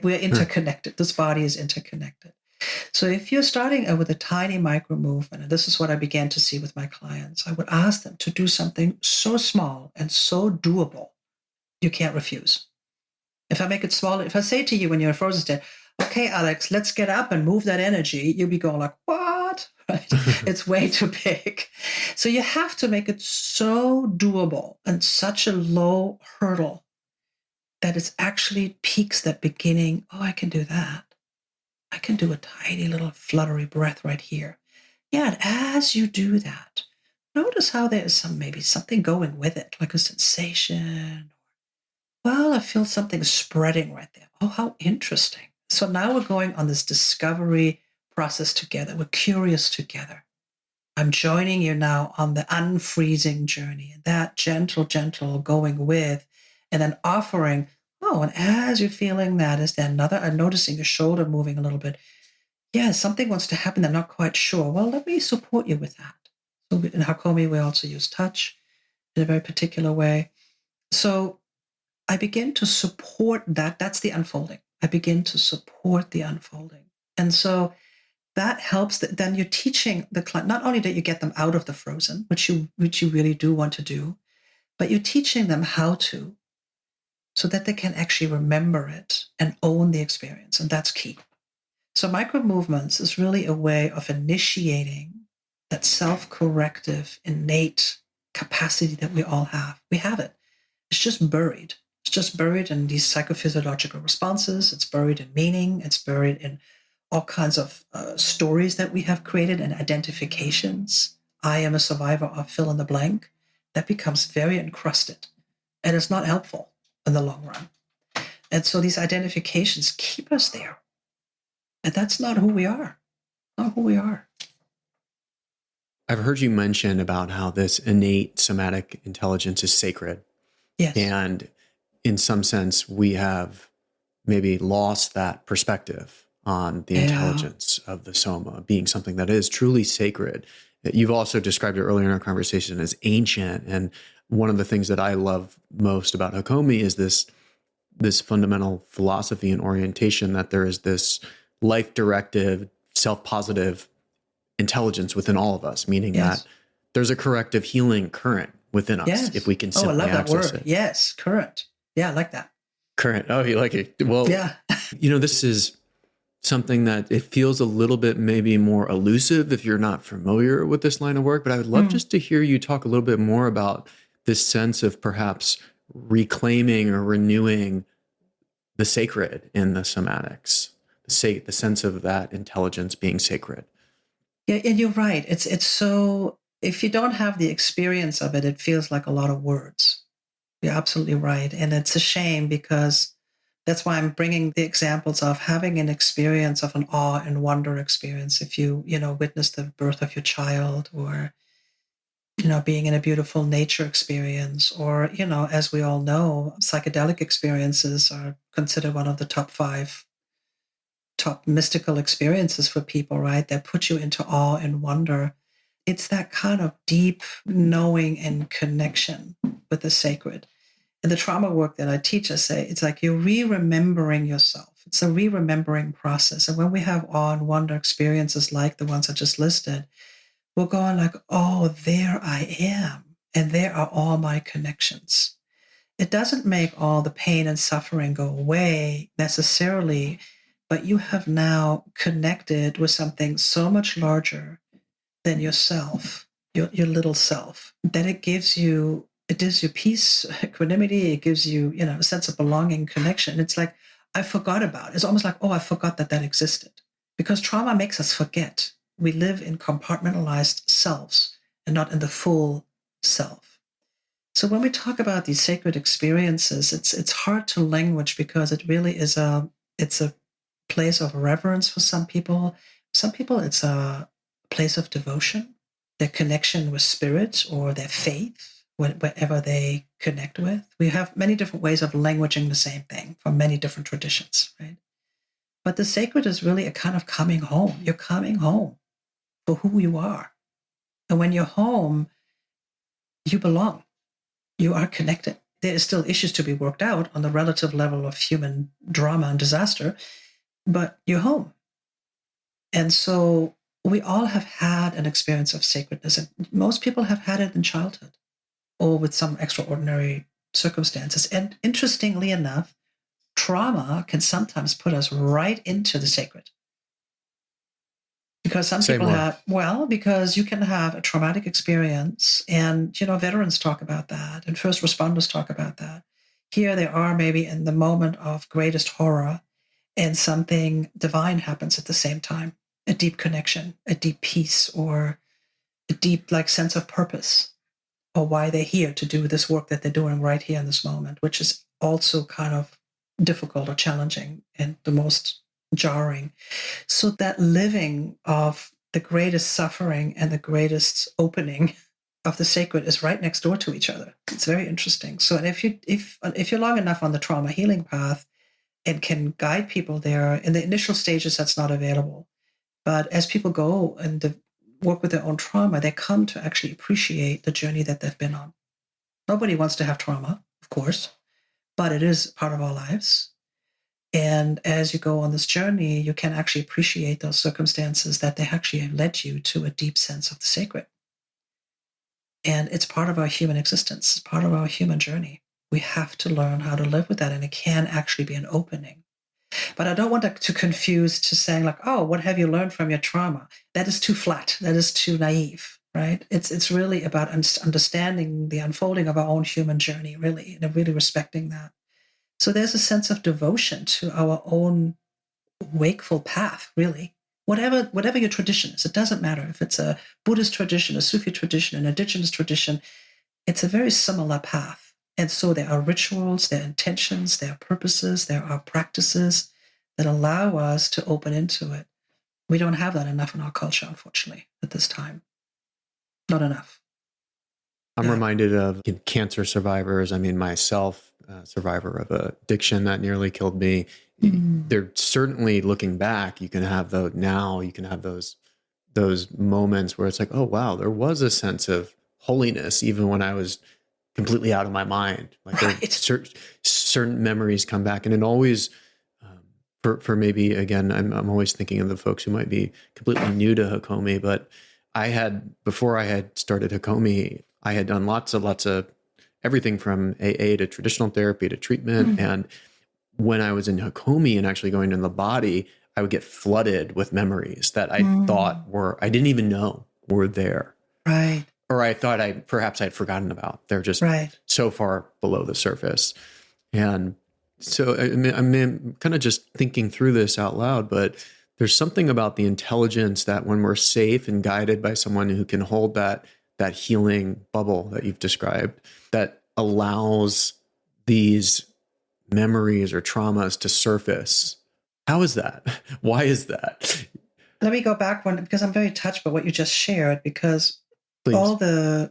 We're interconnected. This body is interconnected. So if you're starting with a tiny micro movement, and this is what I began to see with my clients, I would ask them to do something so small and so doable, you can't refuse. If I make it smaller, if I say to you when you're in a frozen state, okay, Alex, let's get up and move that energy, you'll be going like, what? what? Right? It's way too big. So you have to make it so doable and such a low hurdle that it actually peaks that beginning. Oh, I can do that. I can do a tiny little fluttery breath right here. Yeah, and as you do that, notice how there's maybe something going with it, like a sensation. Well, I feel something spreading right there. Oh, how interesting. So now we're going on this discovery process together. We're curious together. I'm joining you now on the unfreezing journey, and that gentle going with, and then offering, oh, and as you're feeling that, is there another, I'm noticing your shoulder moving a little bit. Yeah, something wants to happen. I'm not quite sure. Well, let me support you with that. So in Hakomi, we also use touch in a very particular way. So I begin to support that. That's the unfolding. I begin to support the unfolding. And so that helps. Then you're teaching the client, not only that you get them out of the frozen, which you really do want to do, but you're teaching them how to, so that they can actually remember it and own the experience. And that's key. So micro movements is really a way of initiating that self-corrective, innate capacity that we all have. We have it. It's just buried. It's just buried in these psychophysiological responses. It's buried in meaning. It's buried in all kinds of stories that we have created and identifications. I am a survivor of fill in the blank. That becomes very encrusted, and it's not helpful in the long run. And so these identifications keep us there. And that's not who we are. Not who we are. I've heard you mention about how this innate somatic intelligence is sacred. Yes. And in some sense, we have maybe lost that perspective on the intelligence of the soma being something that is truly sacred. You've also described it earlier in our conversation as ancient. And one of the things that I love most about Hakomi is this fundamental philosophy and orientation that there is this life-directed, self-positive intelligence within all of us, meaning that there's a corrective healing current within us if we can simply access it. Yes, current. Yeah, I like that. Current. Oh, you like it? Well, yeah. This is something that it feels a little bit maybe more elusive if you're not familiar with this line of work, but I would love just to hear you talk a little bit more about this sense of perhaps reclaiming or renewing the sacred in the somatics, the sense of that intelligence being sacred. Yeah, and you're right. It's so, if you don't have the experience of it, it feels like a lot of words. You're absolutely right. And it's a shame, because that's why I'm bringing the examples of having an experience of an awe and wonder experience. If you witness the birth of your child, or, being in a beautiful nature experience, or, as we all know, psychedelic experiences are considered one of the top mystical experiences for people, right? That put you into awe and wonder. It's that kind of deep knowing and connection with the sacred. And the trauma work that I teach, I say, it's like you're re-remembering yourself. It's a re-remembering process. And when we have awe and wonder experiences like the ones I just listed, we're going like, oh, there I am. And there are all my connections. It doesn't make all the pain and suffering go away necessarily, but you have now connected with something so much larger than yourself, your little self, that it gives you peace, equanimity. It gives you, a sense of belonging, connection. It's like, I forgot about it. It's almost like, oh, I forgot that existed. Because trauma makes us forget. We live in compartmentalized selves and not in the full self. So when we talk about these sacred experiences, it's hard to language, because it really is it's a place of reverence for some people. Some people, it's a place of devotion, their connection with spirit or their faith, wherever they connect with. We have many different ways of languaging the same thing from many different traditions, right? But the sacred is really a kind of coming home. You're coming home for who you are. And when you're home, you belong. You are connected. There are still issues to be worked out on the relative level of human drama and disaster, but you're home. And so we all have had an experience of sacredness, and most people have had it in childhood or with some extraordinary circumstances. And interestingly enough, trauma can sometimes put us right into the sacred. Because some Say people more. have, well, because you can have a traumatic experience, and, veterans talk about that, and first responders talk about that. Here they are maybe in the moment of greatest horror, and something divine happens at the same time, a deep connection, a deep peace, or a deep sense of purpose, or why they're here to do this work that they're doing right here in this moment, which is also kind of difficult or challenging and the most jarring. So that living of the greatest suffering and the greatest opening of the sacred is right next door to each other. It's very interesting. So, and if you're long enough on the trauma healing path and can guide people there, in the initial stages, that's not available. But as people go and work with their own trauma, they come to actually appreciate the journey that they've been on. Nobody wants to have trauma, of course, but it is part of our lives. And as you go on this journey, you can actually appreciate those circumstances that they actually have led you to a deep sense of the sacred. And it's part of our human existence, it's part of our human journey. We have to learn how to live with that, and it can actually be an opening. But I don't want to confuse to saying oh, what have you learned from your trauma? That is too flat. That is too naive, right? It's really about understanding the unfolding of our own human journey, really, and really respecting that. So there's a sense of devotion to our own wakeful path, really. Whatever your tradition is, it doesn't matter if it's a Buddhist tradition, a Sufi tradition, an indigenous tradition. It's a very similar path. And so there are rituals, there are intentions, there are purposes, there are practices that allow us to open into it. We don't have that enough in our culture, unfortunately, at this time. Not enough. I'm reminded of cancer survivors. I mean, myself, survivor of addiction that nearly killed me. They're certainly, looking back, you can have those moments where it's like, oh, wow, there was a sense of holiness even when I was completely out of my mind. Certain memories come back, and it always, for maybe, again, I'm always thinking of the folks who might be completely new to Hakomi, but before I had started Hakomi, I had done lots of everything from AA to traditional therapy to treatment. And when I was in Hakomi and actually going in the body, I would get flooded with memories that I thought I didn't even know were there. Right. Or I thought perhaps I'd forgotten about. They're just so far below the surface. And so I'm kind of just thinking through this out loud, but there's something about the intelligence that when we're safe and guided by someone who can hold that healing bubble that you've described, that allows these memories or traumas to surface. How is that? Why is that? Let me go back one, because I'm very touched by what you just shared, because Please.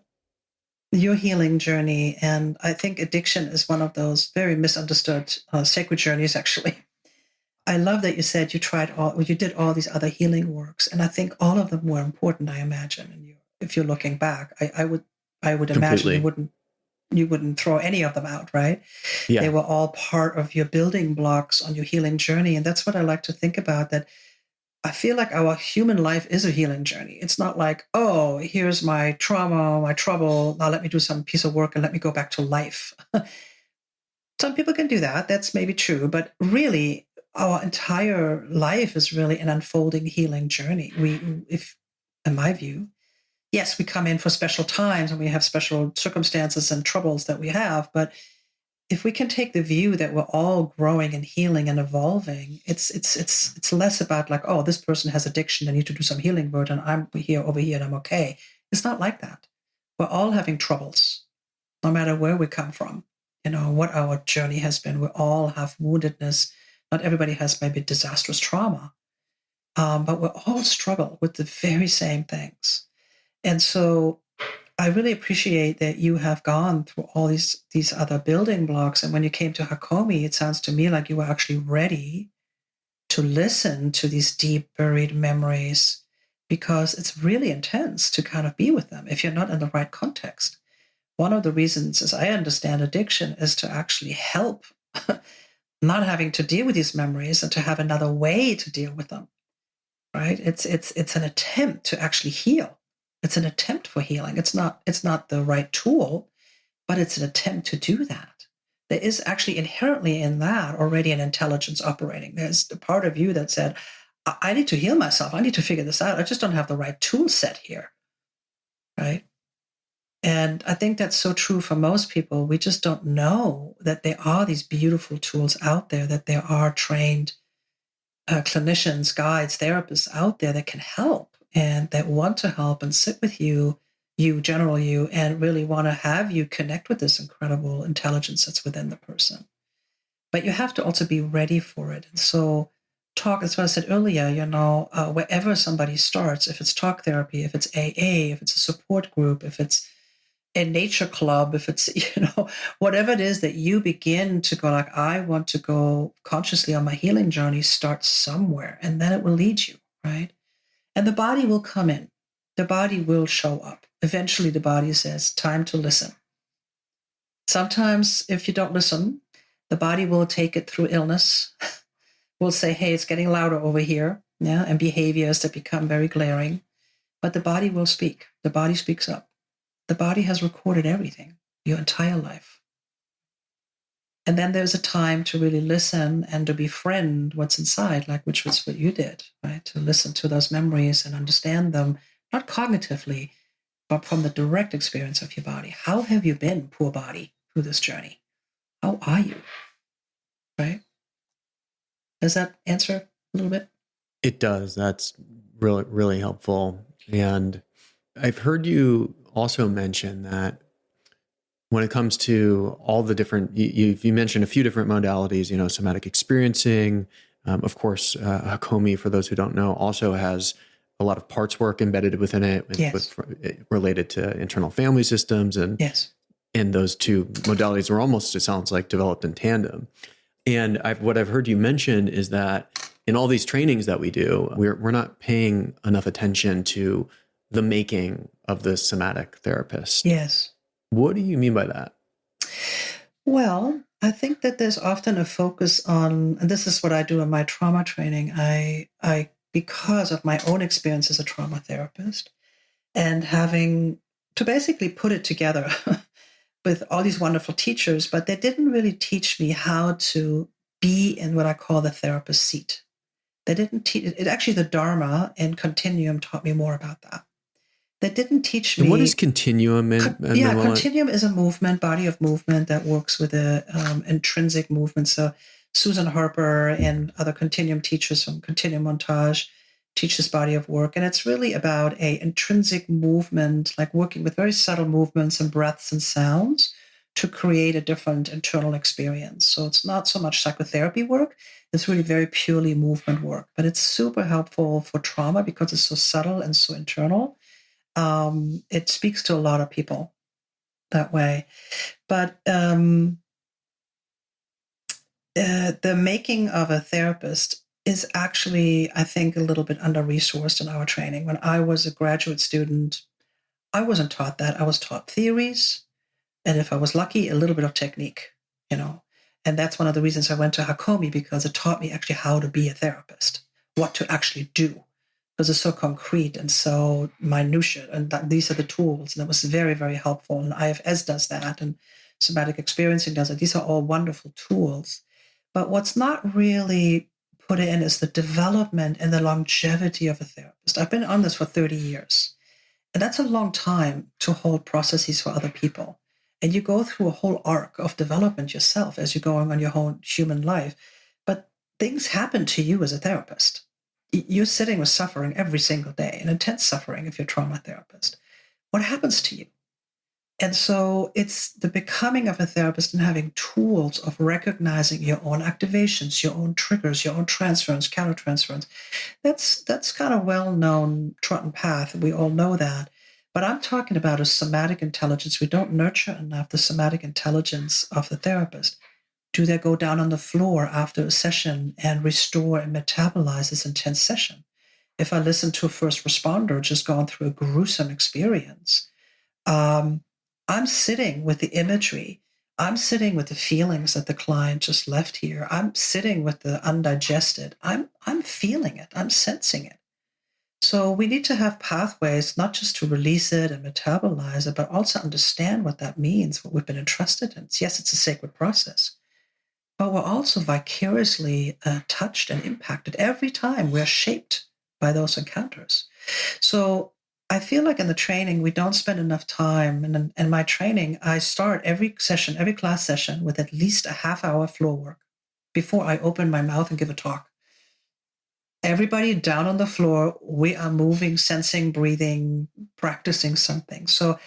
Your healing journey, and I think addiction is one of those very misunderstood sacred journeys, actually. I love that you said you did all these other healing works, and I think all of them were important, I imagine. And if you're looking back, I would imagine you wouldn't throw any of them out, right? Yeah. They were all part of your building blocks on your healing journey. And that's what I like to think about, that I feel like our human life is a healing journey. It's not like, oh, here's my trauma, my trouble. Now let me do some piece of work and let me go back to life. Some people can do that. That's maybe true. But really, our entire life is really an unfolding healing journey. In my view, yes, we come in for special times and we have special circumstances and troubles that we have. But if we can take the view that we're all growing and healing and evolving, it's less about oh, this person has addiction, I need to do some healing work, and I'm over here and I'm okay. It's not like that. We're all having troubles, no matter where we come from, what our journey has been. We all have woundedness. Not everybody has maybe disastrous trauma, but we all struggle with the very same things. And so I really appreciate that you have gone through all these other building blocks. And when you came to Hakomi, it sounds to me like you were actually ready to listen to these deep buried memories, because it's really intense to kind of be with them if you're not in the right context. One of the reasons, as I understand addiction, is to actually help not having to deal with these memories and to have another way to deal with them, right? It's an attempt to actually heal. It's an attempt for healing. It's not the right tool, but it's an attempt to do that. There is actually inherently in that already an intelligence operating. There's the part of you that said, I need to heal myself. I need to figure this out. I just don't have the right tool set here, right? And I think that's so true for most people. We just don't know that there are these beautiful tools out there, that there are trained clinicians, guides, therapists out there that can help and that want to help and sit with you, general you, and really want to have you connect with this incredible intelligence that's within the person. But you have to also be ready for it. And so that's what I said earlier, wherever somebody starts, if it's talk therapy, if it's AA, if it's a support group, if it's a nature club, if it's, whatever it is that you begin to go like, I want to go consciously on my healing journey, start somewhere, and then it will lead you, right? And the body will come in. The body will show up. Eventually the body says, time to listen. Sometimes if you don't listen, the body will take it through illness. Will say, hey, it's getting louder over here, yeah, and behaviors that become very glaring. But the body will speak. The body speaks up. The body has recorded everything, your entire life. And then there's a time to really listen and to befriend what's inside, which was what you did, right? To listen to those memories and understand them, not cognitively, but from the direct experience of your body. How have you been, poor body, through this journey? How are you, right? Does that answer a little bit? It does. That's really, really helpful. And I've heard you also mention that when it comes to all the different, you mentioned a few different modalities, somatic experiencing. Of course, Hakomi, for those who don't know, also has a lot of parts work embedded within it, related to internal family systems. And, and those two modalities were almost, it sounds like, developed in tandem. And what I've heard you mention is that in all these trainings that we do, we're not paying enough attention to the making of the somatic therapist. Yes. What do you mean by that? Well, I think that there's often a focus on, and this is what I do in my trauma training. I because of my own experience as a trauma therapist and having to basically put it together with all these wonderful teachers, but they didn't really teach me how to be in what I call the therapist seat. They didn't teach it. Actually, the Dharma and Continuum taught me more about that. They didn't teach me. And what is Continuum? Continuum is a movement, body of movement that works with the intrinsic movement. So Susan Harper and other Continuum teachers from Continuum Montage teach this body of work. And it's really about a intrinsic movement, like working with very subtle movements and breaths and sounds to create a different internal experience. So it's not so much psychotherapy work. It's really very purely movement work. But it's super helpful for trauma because it's so subtle and so internal. It speaks to a lot of people that way. But the making of a therapist is actually, I think, a little bit under-resourced in our training. When I was a graduate student, I wasn't taught that. I was taught theories, and if I was lucky, a little bit of technique, And that's one of the reasons I went to Hakomi, because it taught me actually how to be a therapist, what to actually do. Because it's so concrete and so minutiae, and these are the tools. And it was very, very helpful. And IFS does that, and somatic experiencing does it. These are all wonderful tools. But what's not really put in is the development and the longevity of a therapist. I've been on this for 30 years. And that's a long time to hold processes for other people. And you go through a whole arc of development yourself as you're going on your whole human life. But things happen to you as a therapist. You're sitting with suffering every single day, and intense suffering if you're a trauma therapist. What happens to you? And so it's the becoming of a therapist and having tools of recognizing your own activations, your own triggers, your own transference, countertransference. That's kind of well-known trodden path. We all know that. But I'm talking about a somatic intelligence. We don't nurture enough the somatic intelligence of the therapist. Do they go down on the floor after a session and restore and metabolize this intense session? If I listen to a first responder just gone through a gruesome experience, I'm sitting with the imagery. I'm sitting with the feelings that the client just left here. I'm sitting with the undigested. I'm feeling it. I'm sensing it. So we need to have pathways, not just to release it and metabolize it, but also understand what that means, what we've been entrusted in. Yes, it's a sacred process. but we're also vicariously touched and impacted every time. We're shaped by those encounters. So I feel like in the training, we don't spend enough time. And in my training, I start every session, every class session with at least a half-hour floor work before I open my mouth and give a talk. Everybody down on the floor, we are moving, sensing, breathing, practicing something. So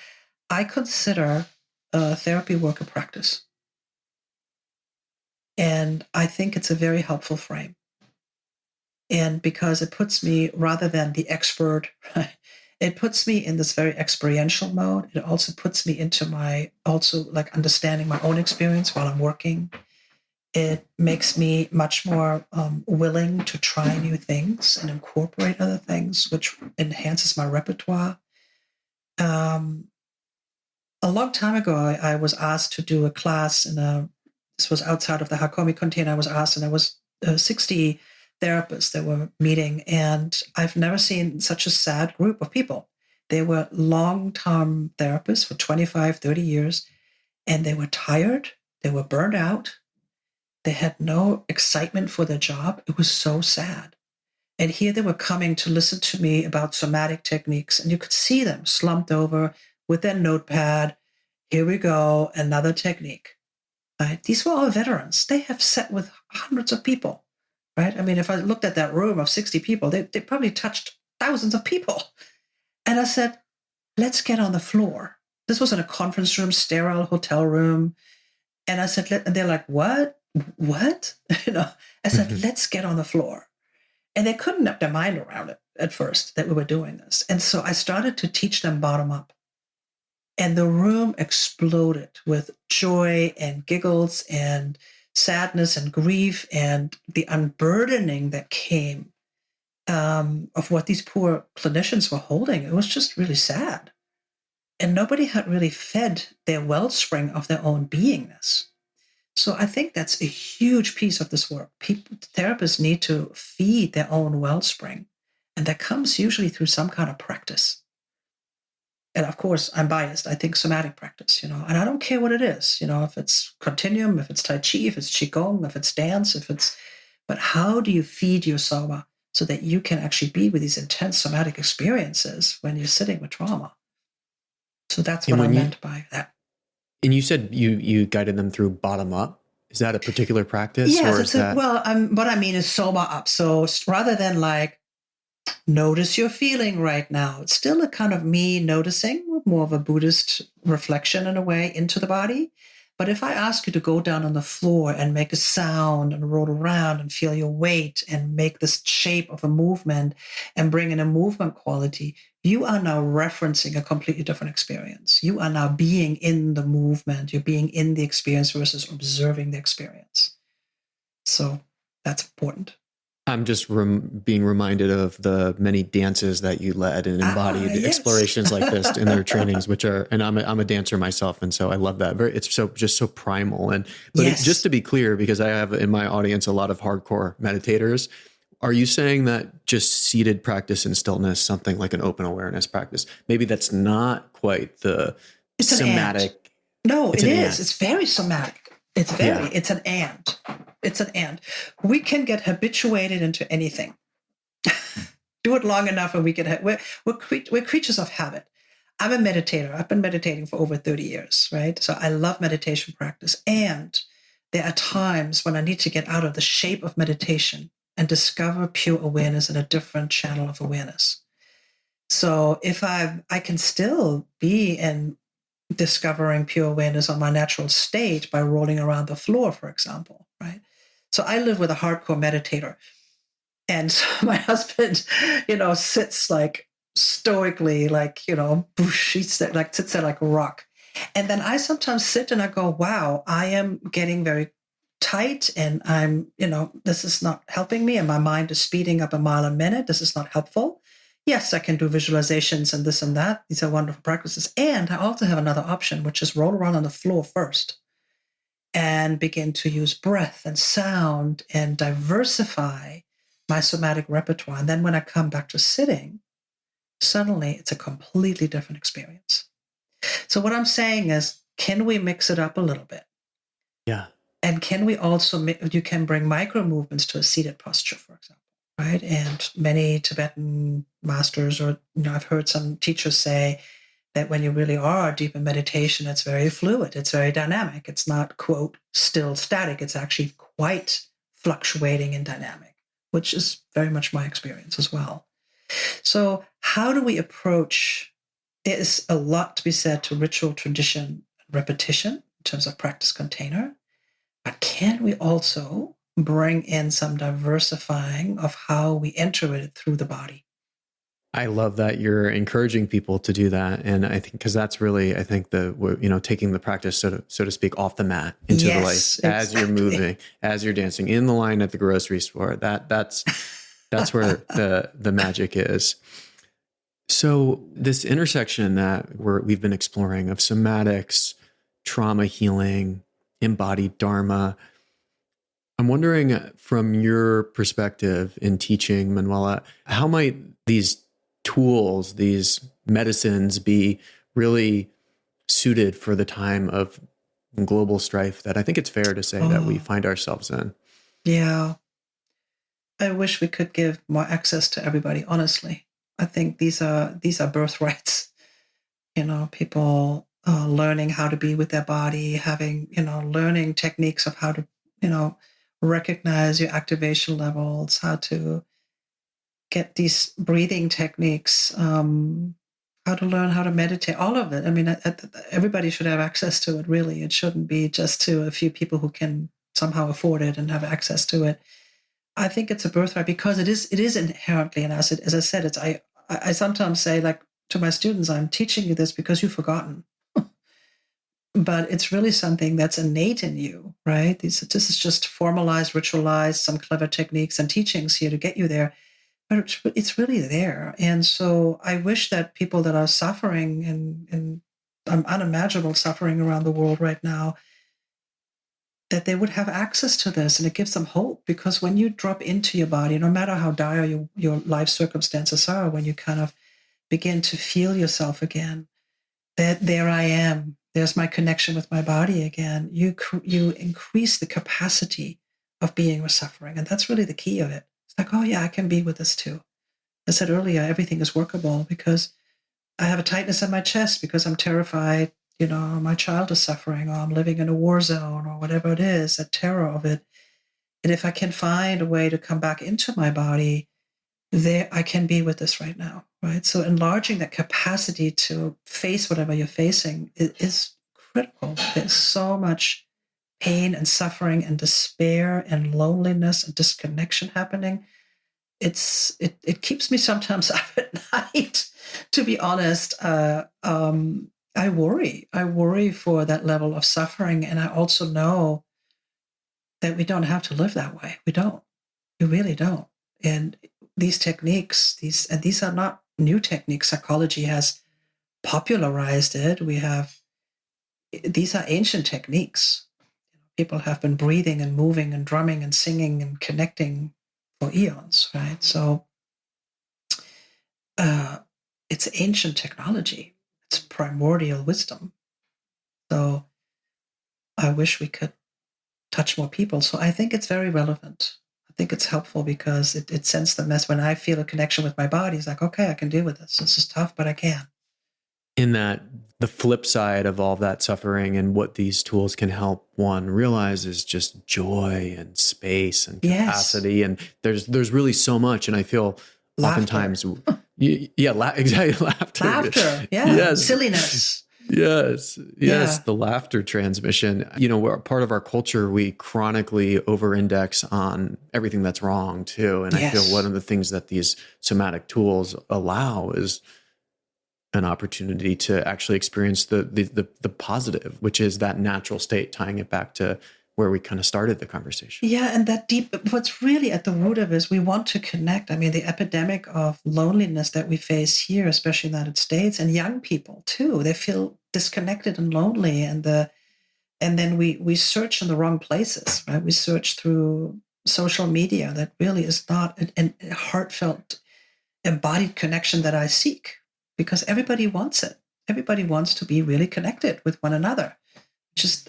I consider therapy work a practice. And I think it's a very helpful frame. And because it puts me, rather than the expert, it puts me in this very experiential mode. It also puts me into my, also like understanding my own experience while I'm working. It makes me much more willing to try new things and incorporate other things, which enhances my repertoire. A long time ago, I was asked to do a class this was outside of the Hakomi container. I was asked, and there was 60 therapists that were meeting, and I've never seen such a sad group of people. They were long-term therapists for 25, 30 years, and they were tired. They were burned out. They had no excitement for their job. It was so sad. And here they were coming to listen to me about somatic techniques, and you could see them slumped over with their notepad. Here we go, another technique. Right? These were all veterans. They have sat with hundreds of people, right? I mean, if I looked at that room of 60 people, they probably touched thousands of people. And I said, let's get on the floor. This was in a conference room, sterile hotel room. And I said, and they're like, what? What? I said, let's get on the floor. And they couldn't wrap their mind around it at first that we were doing this. And so I started to teach them bottom up. And the room exploded with joy and giggles and sadness and grief and the unburdening that came of what these poor clinicians were holding. It was just really sad. And nobody had really fed their wellspring of their own beingness. So I think that's a huge piece of this work. Therapists need to feed their own wellspring. And that comes usually through some kind of practice. And of course, I'm biased. I think somatic practice, and I don't care what it is, if it's continuum, if it's Tai Chi, if it's Qigong, if it's dance, but how do you feed your soma so that you can actually be with these intense somatic experiences when you're sitting with trauma? So that's what I meant by that. And you said you guided them through bottom up. Is that a particular practice? Yes, what I mean is soma up. So rather than like, notice your feeling right now, it's still a kind of me noticing, more of a Buddhist reflection in a way into the body. But if I ask you to go down on the floor and make a sound and roll around and feel your weight and make this shape of a movement and bring in a movement quality, you are now referencing a completely different experience. You are now being in the movement. You're being in the experience versus observing the experience. So that's important. I'm just being reminded of the many dances that you led and embodied explorations like this in their trainings, and I'm a dancer myself. And so I love that. It's just so primal. Just to be clear, because I have in my audience a lot of hardcore meditators, are you saying that just seated practice in stillness, something like an open awareness practice, maybe that's not quite the somatic? No, it is. It's very somatic. It's an and. It's an and. We can get habituated into anything. Do it long enough and we can, we're creatures of habit. I'm a meditator. I've been meditating for over 30 years, right? So I love meditation practice. And there are times when I need to get out of the shape of meditation and discover pure awareness in a different channel of awareness. So if I can still be in discovering pure awareness on my natural state by rolling around the floor, for example, right? So I live with a hardcore meditator. And so my husband, sits like stoically, like, he sits there like a rock. And then I sometimes sit and I go, wow, I am getting very tight and I'm, this is not helping me. And my mind is speeding up a mile a minute. This is not helpful. Yes, I can do visualizations and this and that. These are wonderful practices. And I also have another option, which is roll around on the floor first and begin to use breath and sound and diversify my somatic repertoire. And then when I come back to sitting, suddenly it's a completely different experience. So what I'm saying is, can we mix it up a little bit? Yeah. And can we also, you can bring micro movements to a seated posture, for example, right? And many Tibetan masters, or, I've heard some teachers say that when you really are deep in meditation, it's very fluid, it's very dynamic. It's not, quote, still static. It's actually quite fluctuating and dynamic, which is very much my experience as well. So how do we approach, there is a lot to be said to ritual, tradition, repetition in terms of practice container. But can we also bring in some diversifying of how we enter it through the body? I love that you're encouraging people to do that. And I think, because that's really, I think taking the practice, so to speak, off the mat into the life, as you're moving, as you're dancing in the line at the grocery store, that's where the magic is. So this intersection that we've been exploring of somatics, trauma healing, embodied Dharma, I'm wondering, from your perspective in teaching, Manuela, how might these tools, these medicines, be really suited for the time of global strife that I think it's fair to say that we find ourselves in? Yeah. I wish we could give more access to everybody, honestly. I think these are birthrights. People learning how to be with their body, having, learning techniques of how to, recognize your activation levels, how to get these breathing techniques, how to learn how to meditate, all of it. I mean, everybody should have access to it, really. It shouldn't be just to a few people who can somehow afford it and have access to it. I think it's a birthright because it is inherently in us. As I said, I sometimes say, like, to my students, I'm teaching you this because you've forgotten. But it's really something that's innate in you, right? This is just formalized, ritualized, some clever techniques and teachings here to get you there. But it's really there. And so I wish that people that are suffering and unimaginable suffering around the world right now, that they would have access to this, and it gives them hope. Because when you drop into your body, no matter how dire your life circumstances are, when you kind of begin to feel yourself again, that there I am, there's my connection with my body again, you increase the capacity of being with suffering. And that's really the key of it. It's like, oh yeah, I can be with this too. I said earlier, everything is workable because I have a tightness in my chest because I'm terrified, my child is suffering, or I'm living in a war zone, or whatever it is, that terror of it. And if I can find a way to come back into my body, there I can be with this right now, right? So enlarging that capacity to face whatever you're facing is critical. There's so much pain and suffering and despair and loneliness and disconnection happening. It keeps me sometimes up at night, to be honest. I worry for that level of suffering. And I also know that we don't have to live that way. We really don't. And these techniques, these are not new techniques. Psychology has popularized it. These are ancient techniques. People have been breathing and moving and drumming and singing and connecting for eons, right? So it's ancient technology. It's primordial wisdom. So I wish we could touch more people. So I think it's very relevant. I think it's helpful because it sends the mess. When I feel a connection with my body, it's like, okay, I can deal with this. This is tough, but I can. In that, the flip side of all that suffering and what these tools can help one realize is just joy and space and capacity. Yes. And there's really so much. And I feel oftentimes, exactly. Laughter. Yeah. Yes. Silliness. Yes. The laughter transmission. We're part of our culture. We chronically over-index on everything that's wrong too. And I feel one of the things that these somatic tools allow is an opportunity to actually experience the positive, which is that natural state, tying it back to where we kind of started the conversation. Yeah, and that deep, what's really at the root of it is we want to connect. I mean, the epidemic of loneliness that we face here, especially in the United States, and young people too, they feel disconnected and lonely. And then we search in the wrong places, right? We search through social media that really is not a heartfelt, embodied connection that I seek, because everybody wants it. Everybody wants to be really connected with one another.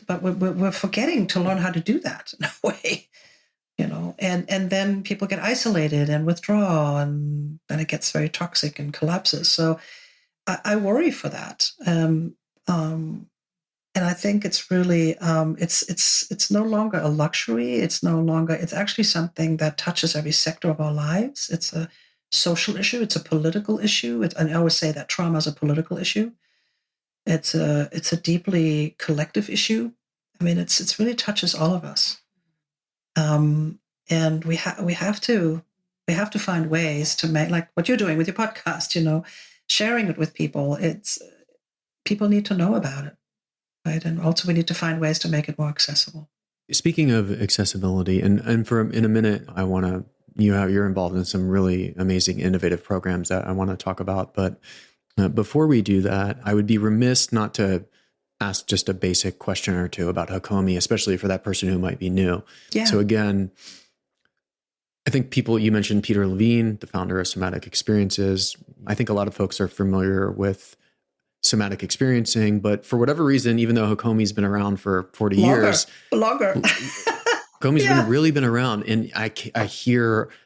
But we're forgetting to learn how to do that in a way, and then people get isolated and withdraw, and then it gets very toxic and collapses. So I worry for that. And I think it's really, it's no longer a luxury. It's actually something that touches every sector of our lives. It's a social issue. It's a political issue. And I always say that trauma is a political issue. It's a deeply collective issue. I mean, it's really touches all of us. And we have to find ways to make, like what you're doing with your podcast, sharing it with people. People need to know about it. Right. And also we need to find ways to make it more accessible. Speaking of accessibility, and in a minute, you're involved in some really amazing, innovative programs that I want to talk about. But before we do that, I would be remiss not to ask just a basic question or two about Hakomi, especially for that person who might be new. Yeah. So again, I think you mentioned Peter Levine, the founder of Somatic Experiences. I think a lot of folks are familiar with somatic experiencing, but for whatever reason, even though Hakomi's been around for 40 years, Hakomi's really been around. And I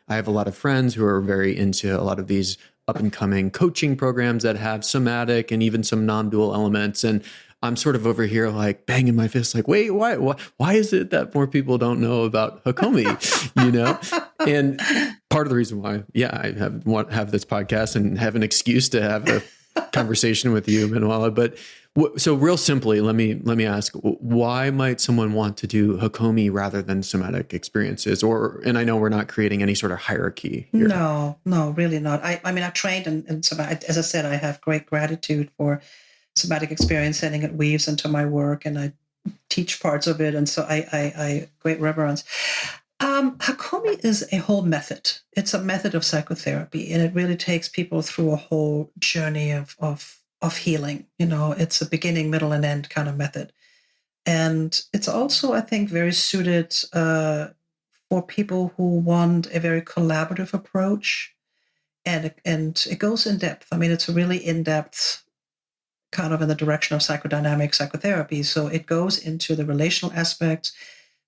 have a lot of friends who are very into a lot of these up and coming coaching programs that have somatic and even some non-dual elements. And I'm sort of over here like banging my fist, like, wait, why is it that more people don't know about Hakomi? And part of the reason why, I have this podcast and have an excuse to have a conversation with you, Manuela. But so real simply, let me ask, why might someone want to do Hakomi rather than somatic experiences? And I know we're not creating any sort of hierarchy here. No, really not. I mean, I trained in somatic. As I said, I have great gratitude for somatic experience, and it weaves into my work, and I teach parts of it. And so I great reverence. Hakomi is a whole method. It's a method of psychotherapy, and it really takes people through a whole journey of healing. It's a beginning, middle, and end kind of method. And it's also, I think, very suited for people who want a very collaborative approach. And it goes in depth. I mean, it's a really in-depth kind of in the direction of psychodynamic psychotherapy. So it goes into the relational aspects.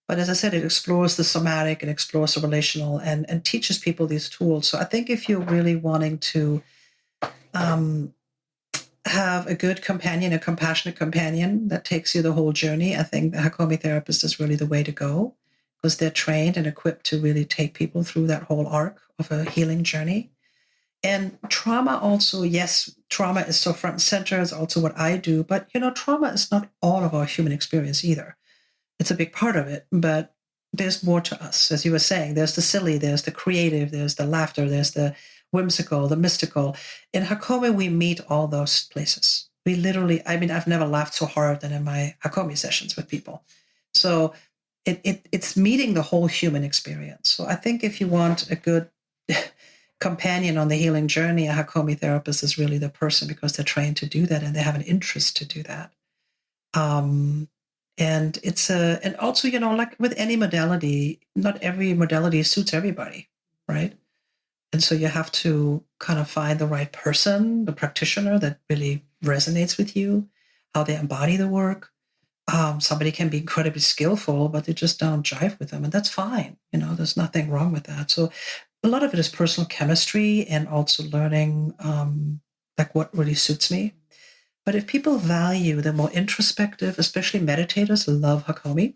But as I said, it explores the somatic and explores the relational and teaches people these tools. So I think if you're really wanting to have a good companion, a compassionate companion that takes you the whole journey, I think the Hakomi therapist is really the way to go, because they're trained and equipped to really take people through that whole arc of a healing journey. And trauma also, yes, trauma is so front and center. It's also what I do. But, trauma is not all of our human experience either. It's a big part of it, but there's more to us. As you were saying, there's the silly, there's the creative, there's the laughter, there's the whimsical, the mystical. In Hakomi, we meet all those places. We literally, I've never laughed so hard than in my Hakomi sessions with people. So it's meeting the whole human experience. So I think if you want a good companion on the healing journey, a Hakomi therapist is really the person, because they're trained to do that and they have an interest to do that. And and also, like with any modality, not every modality suits everybody, right? And so you have to kind of find the right person, the practitioner that really resonates with you, how they embody the work. Somebody can be incredibly skillful, but they just don't jive with them. And that's fine. There's nothing wrong with that. So a lot of it is personal chemistry and also learning like what really suits me. But if people value the more introspective, especially meditators love Hakomi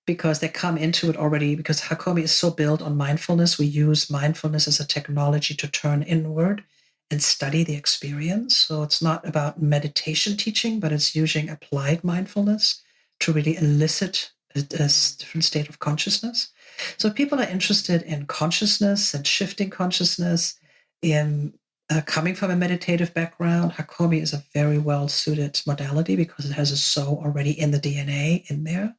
because they come into it already, because Hakomi is so built on mindfulness. We use mindfulness as a technology to turn inward and study the experience. So it's not about meditation teaching, but it's using applied mindfulness to really elicit a different state of consciousness. So people are interested in consciousness and shifting consciousness, in coming from a meditative background. Hakomi is a very well-suited modality because it has a so already in the DNA in there.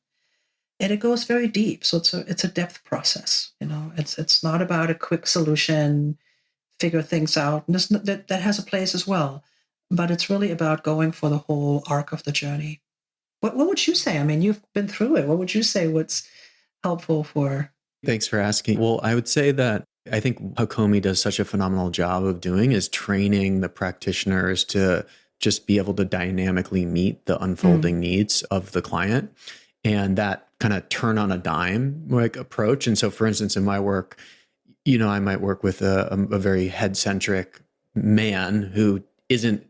And it goes very deep. So it's a depth process. It's not about a quick solution, figure things out. And that has a place as well. But it's really about going for the whole arc of the journey. What would you say? I mean, you've been through it. What would you say what's helpful for? Thanks for asking. Well, I would say that I think Hakomi does such a phenomenal job of doing is training the practitioners to just be able to dynamically meet the unfolding needs of the client, and that kind of turn on a dime like approach. And so, for instance, in my work, I might work with a very head centric man who isn't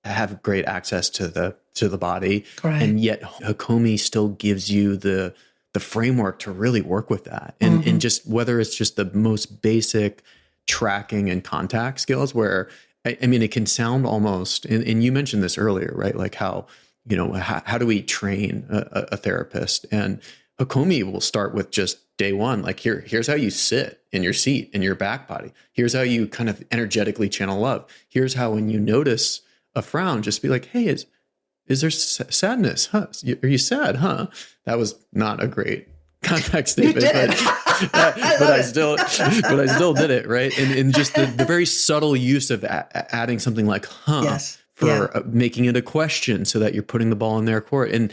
have great access to the body, Right. and yet Hakomi still gives you the framework to really work with that, and just whether it's just the most basic tracking and contact skills, where I mean, it can sound almost, and you mentioned this earlier, right? Like how how do we train a therapist? And Hakomi will start with just day one, like here's how you sit in your seat in your back body. Here's how you kind of energetically channel love. Here's how, when you notice a frown, just be like, hey, is there sadness? Huh? Are you sad? Huh? That was not a great contact statement, but I still did it, right? And just the very subtle use of adding something like "huh" Yes. for making it a question, so that you're putting the ball in their court. And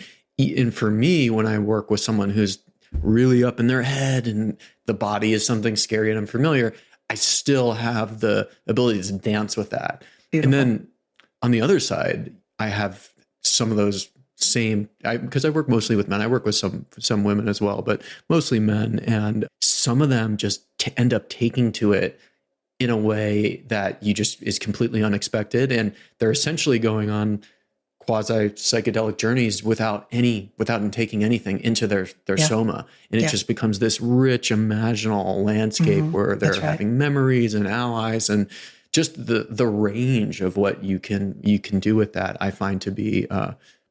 for me, when I work with someone who's really up in their head and the body is something scary and unfamiliar, I still have the ability to dance with that. Beautiful. And then on the other side, I have some of those same, because I work mostly with men. I work with some women as well, but mostly men. And some of them just end up taking to it in a way that is completely unexpected. And they're essentially going on quasi psychedelic journeys without taking anything into their soma. And it just becomes this rich imaginal landscape where they're having memories and allies, and just the range of what you can do with that, I find to be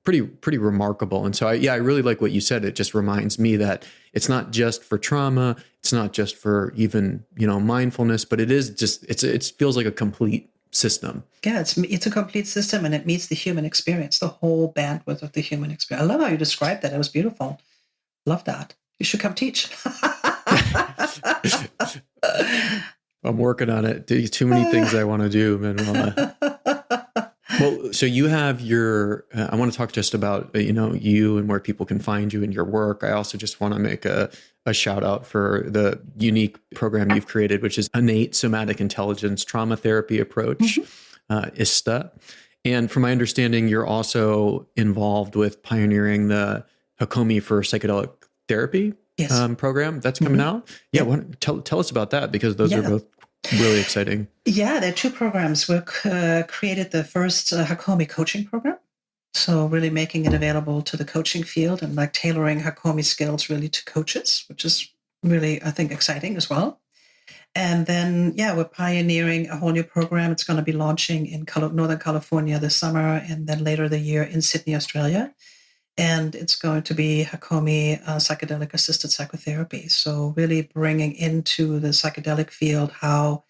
pretty remarkable. And so I really like what you said. It just reminds me that it's not just for trauma, it's not just for even mindfulness, but it is just it feels like a complete system. Yeah, it's a complete system, and it meets the human experience, the whole bandwidth of the human experience. I love how you described that. It was beautiful. Love that. You should come teach. I'm working on it. Too many things I want to do, Manuela. Well, so you have I want to talk just about, you and where people can find you and your work. I also just want to make a shout out for the unique program you've created, which is Innate Somatic Intelligence Trauma Therapy Approach, ISITTA. And from my understanding, you're also involved with pioneering the Hakomi for Psychedelic Therapy program that's coming out. Yeah. Tell us about that, because those are both really exciting. Yeah, there are two programs. We created the first Hakomi coaching program. So really making it available to the coaching field and like tailoring Hakomi skills really to coaches, which is really, I think, exciting as well. And then, we're pioneering a whole new program. It's going to be launching in Northern California this summer, and then later the year in Sydney, Australia. And it's going to be Hakomi psychedelic assisted psychotherapy. So really bringing into the psychedelic field how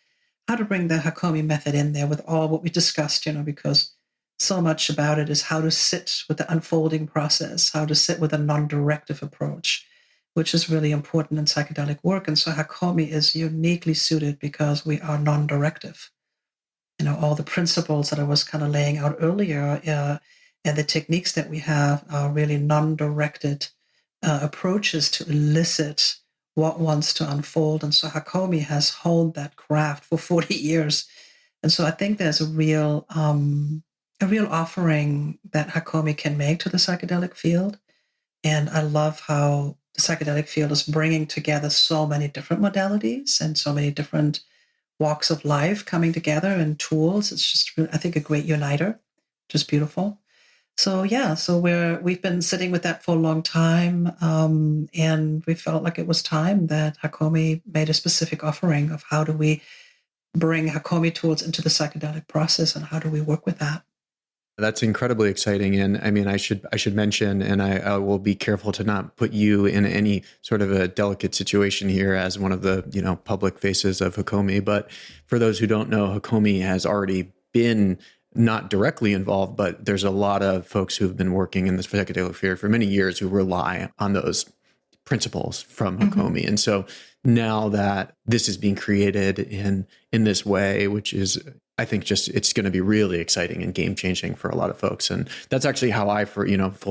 to bring the Hakomi method in there with all what we discussed, because so much about it is how to sit with the unfolding process, how to sit with a non-directive approach, which is really important in psychedelic work. And so Hakomi is uniquely suited because we are non-directive. All the principles that I was kind of laying out earlier and the techniques that we have are really non-directed approaches to elicit what wants to unfold. And so Hakomi has honed that craft for 40 years. And so I think there's a real offering that Hakomi can make to the psychedelic field. And I love how the psychedelic field is bringing together so many different modalities and so many different walks of life coming together and tools. It's just, I think, a great uniter, just beautiful. So we've been sitting with that for a long time, and we felt like it was time that Hakomi made a specific offering of how do we bring Hakomi tools into the psychedelic process and how do we work with that. That's incredibly exciting. And I mean, I should mention, and I will be careful to not put you in any sort of a delicate situation here as one of the, public faces of Hakomi. But for those who don't know, Hakomi has already been not directly involved, but there's a lot of folks who've been working in this psychedelic field for many years who rely on those principles from Hakomi. And so now that this is being created in this way, which is I think just it's going to be really exciting and game changing for a lot of folks. And that's actually how I, for,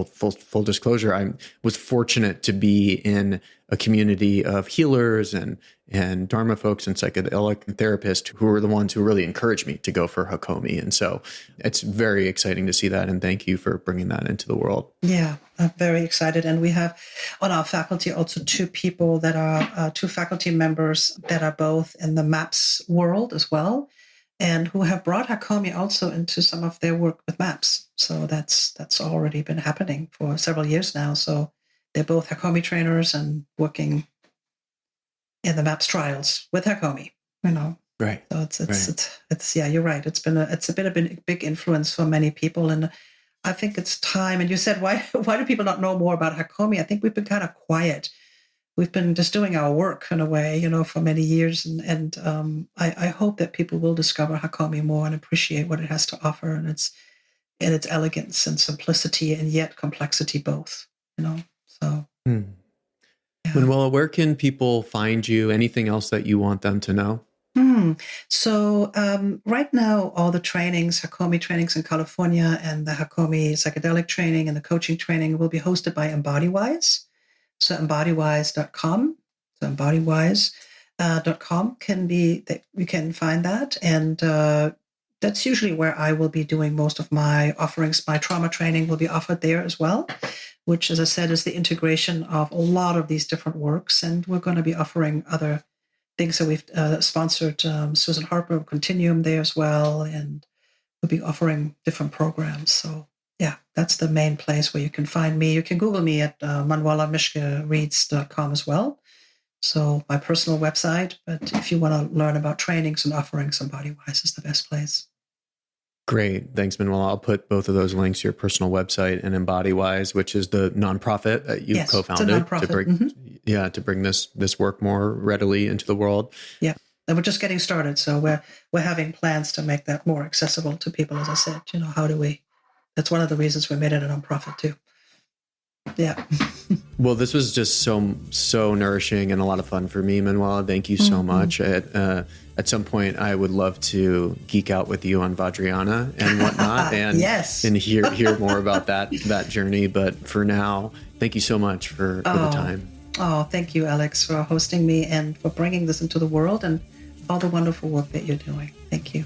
full disclosure, I was fortunate to be in a community of healers and Dharma folks and psychedelic therapists who were the ones who really encouraged me to go for Hakomi. And so it's very exciting to see that. And thank you for bringing that into the world. Yeah, I'm very excited. And we have on our faculty also two people that are two faculty members that are both in the MAPS world as well, and who have brought Hakomi also into some of their work with MAPS. So that's already been happening for several years now. So they're both Hakomi trainers and working in the MAPS trials with Hakomi, Right. So it's yeah, you're right. It's been a big influence for many people. And I think it's time. And you said, why do people not know more about Hakomi? I think we've been kind of quiet. We've been just doing our work in a way, for many years. And I hope that people will discover Hakomi more and appreciate what it has to offer and its elegance and simplicity and yet complexity both, So, yeah. Manuela, where can people find you? Anything else that you want them to know? So right now, all the trainings, Hakomi trainings in California and the Hakomi psychedelic training and the coaching training will be hosted by Embodywise. So embodywise.com. So embodywise.com you can find that. And that's usually where I will be doing most of my offerings. My trauma training will be offered there as well, which, as I said, is the integration of a lot of these different works. And we're going to be offering other things. So we've sponsored Susan Harper Continuum there as well. And we'll be offering different programs. So yeah, that's the main place where you can find me. You can Google me at ManuelaMischke-Reeds.com as well. So my personal website. But if you want to learn about trainings and offerings, Embodywise is the best place. Great. Thanks, Manuela. I'll put both of those links, your personal website and Embodywise, which is the nonprofit that you co-founded to bring this work more readily into the world. Yeah. And we're just getting started. So we're having plans to make that more accessible to people. As I said, how do we, that's one of the reasons we made it a nonprofit too. Yeah. Well, this was just so nourishing and a lot of fun for me, Manuela. Thank you so much. At some point, I would love to geek out with you on Vajrayana and whatnot, and yes. and hear more about that journey. But for now, thank you so much for the time. Oh, thank you, Alex, for hosting me and for bringing this into the world and all the wonderful work that you're doing. Thank you.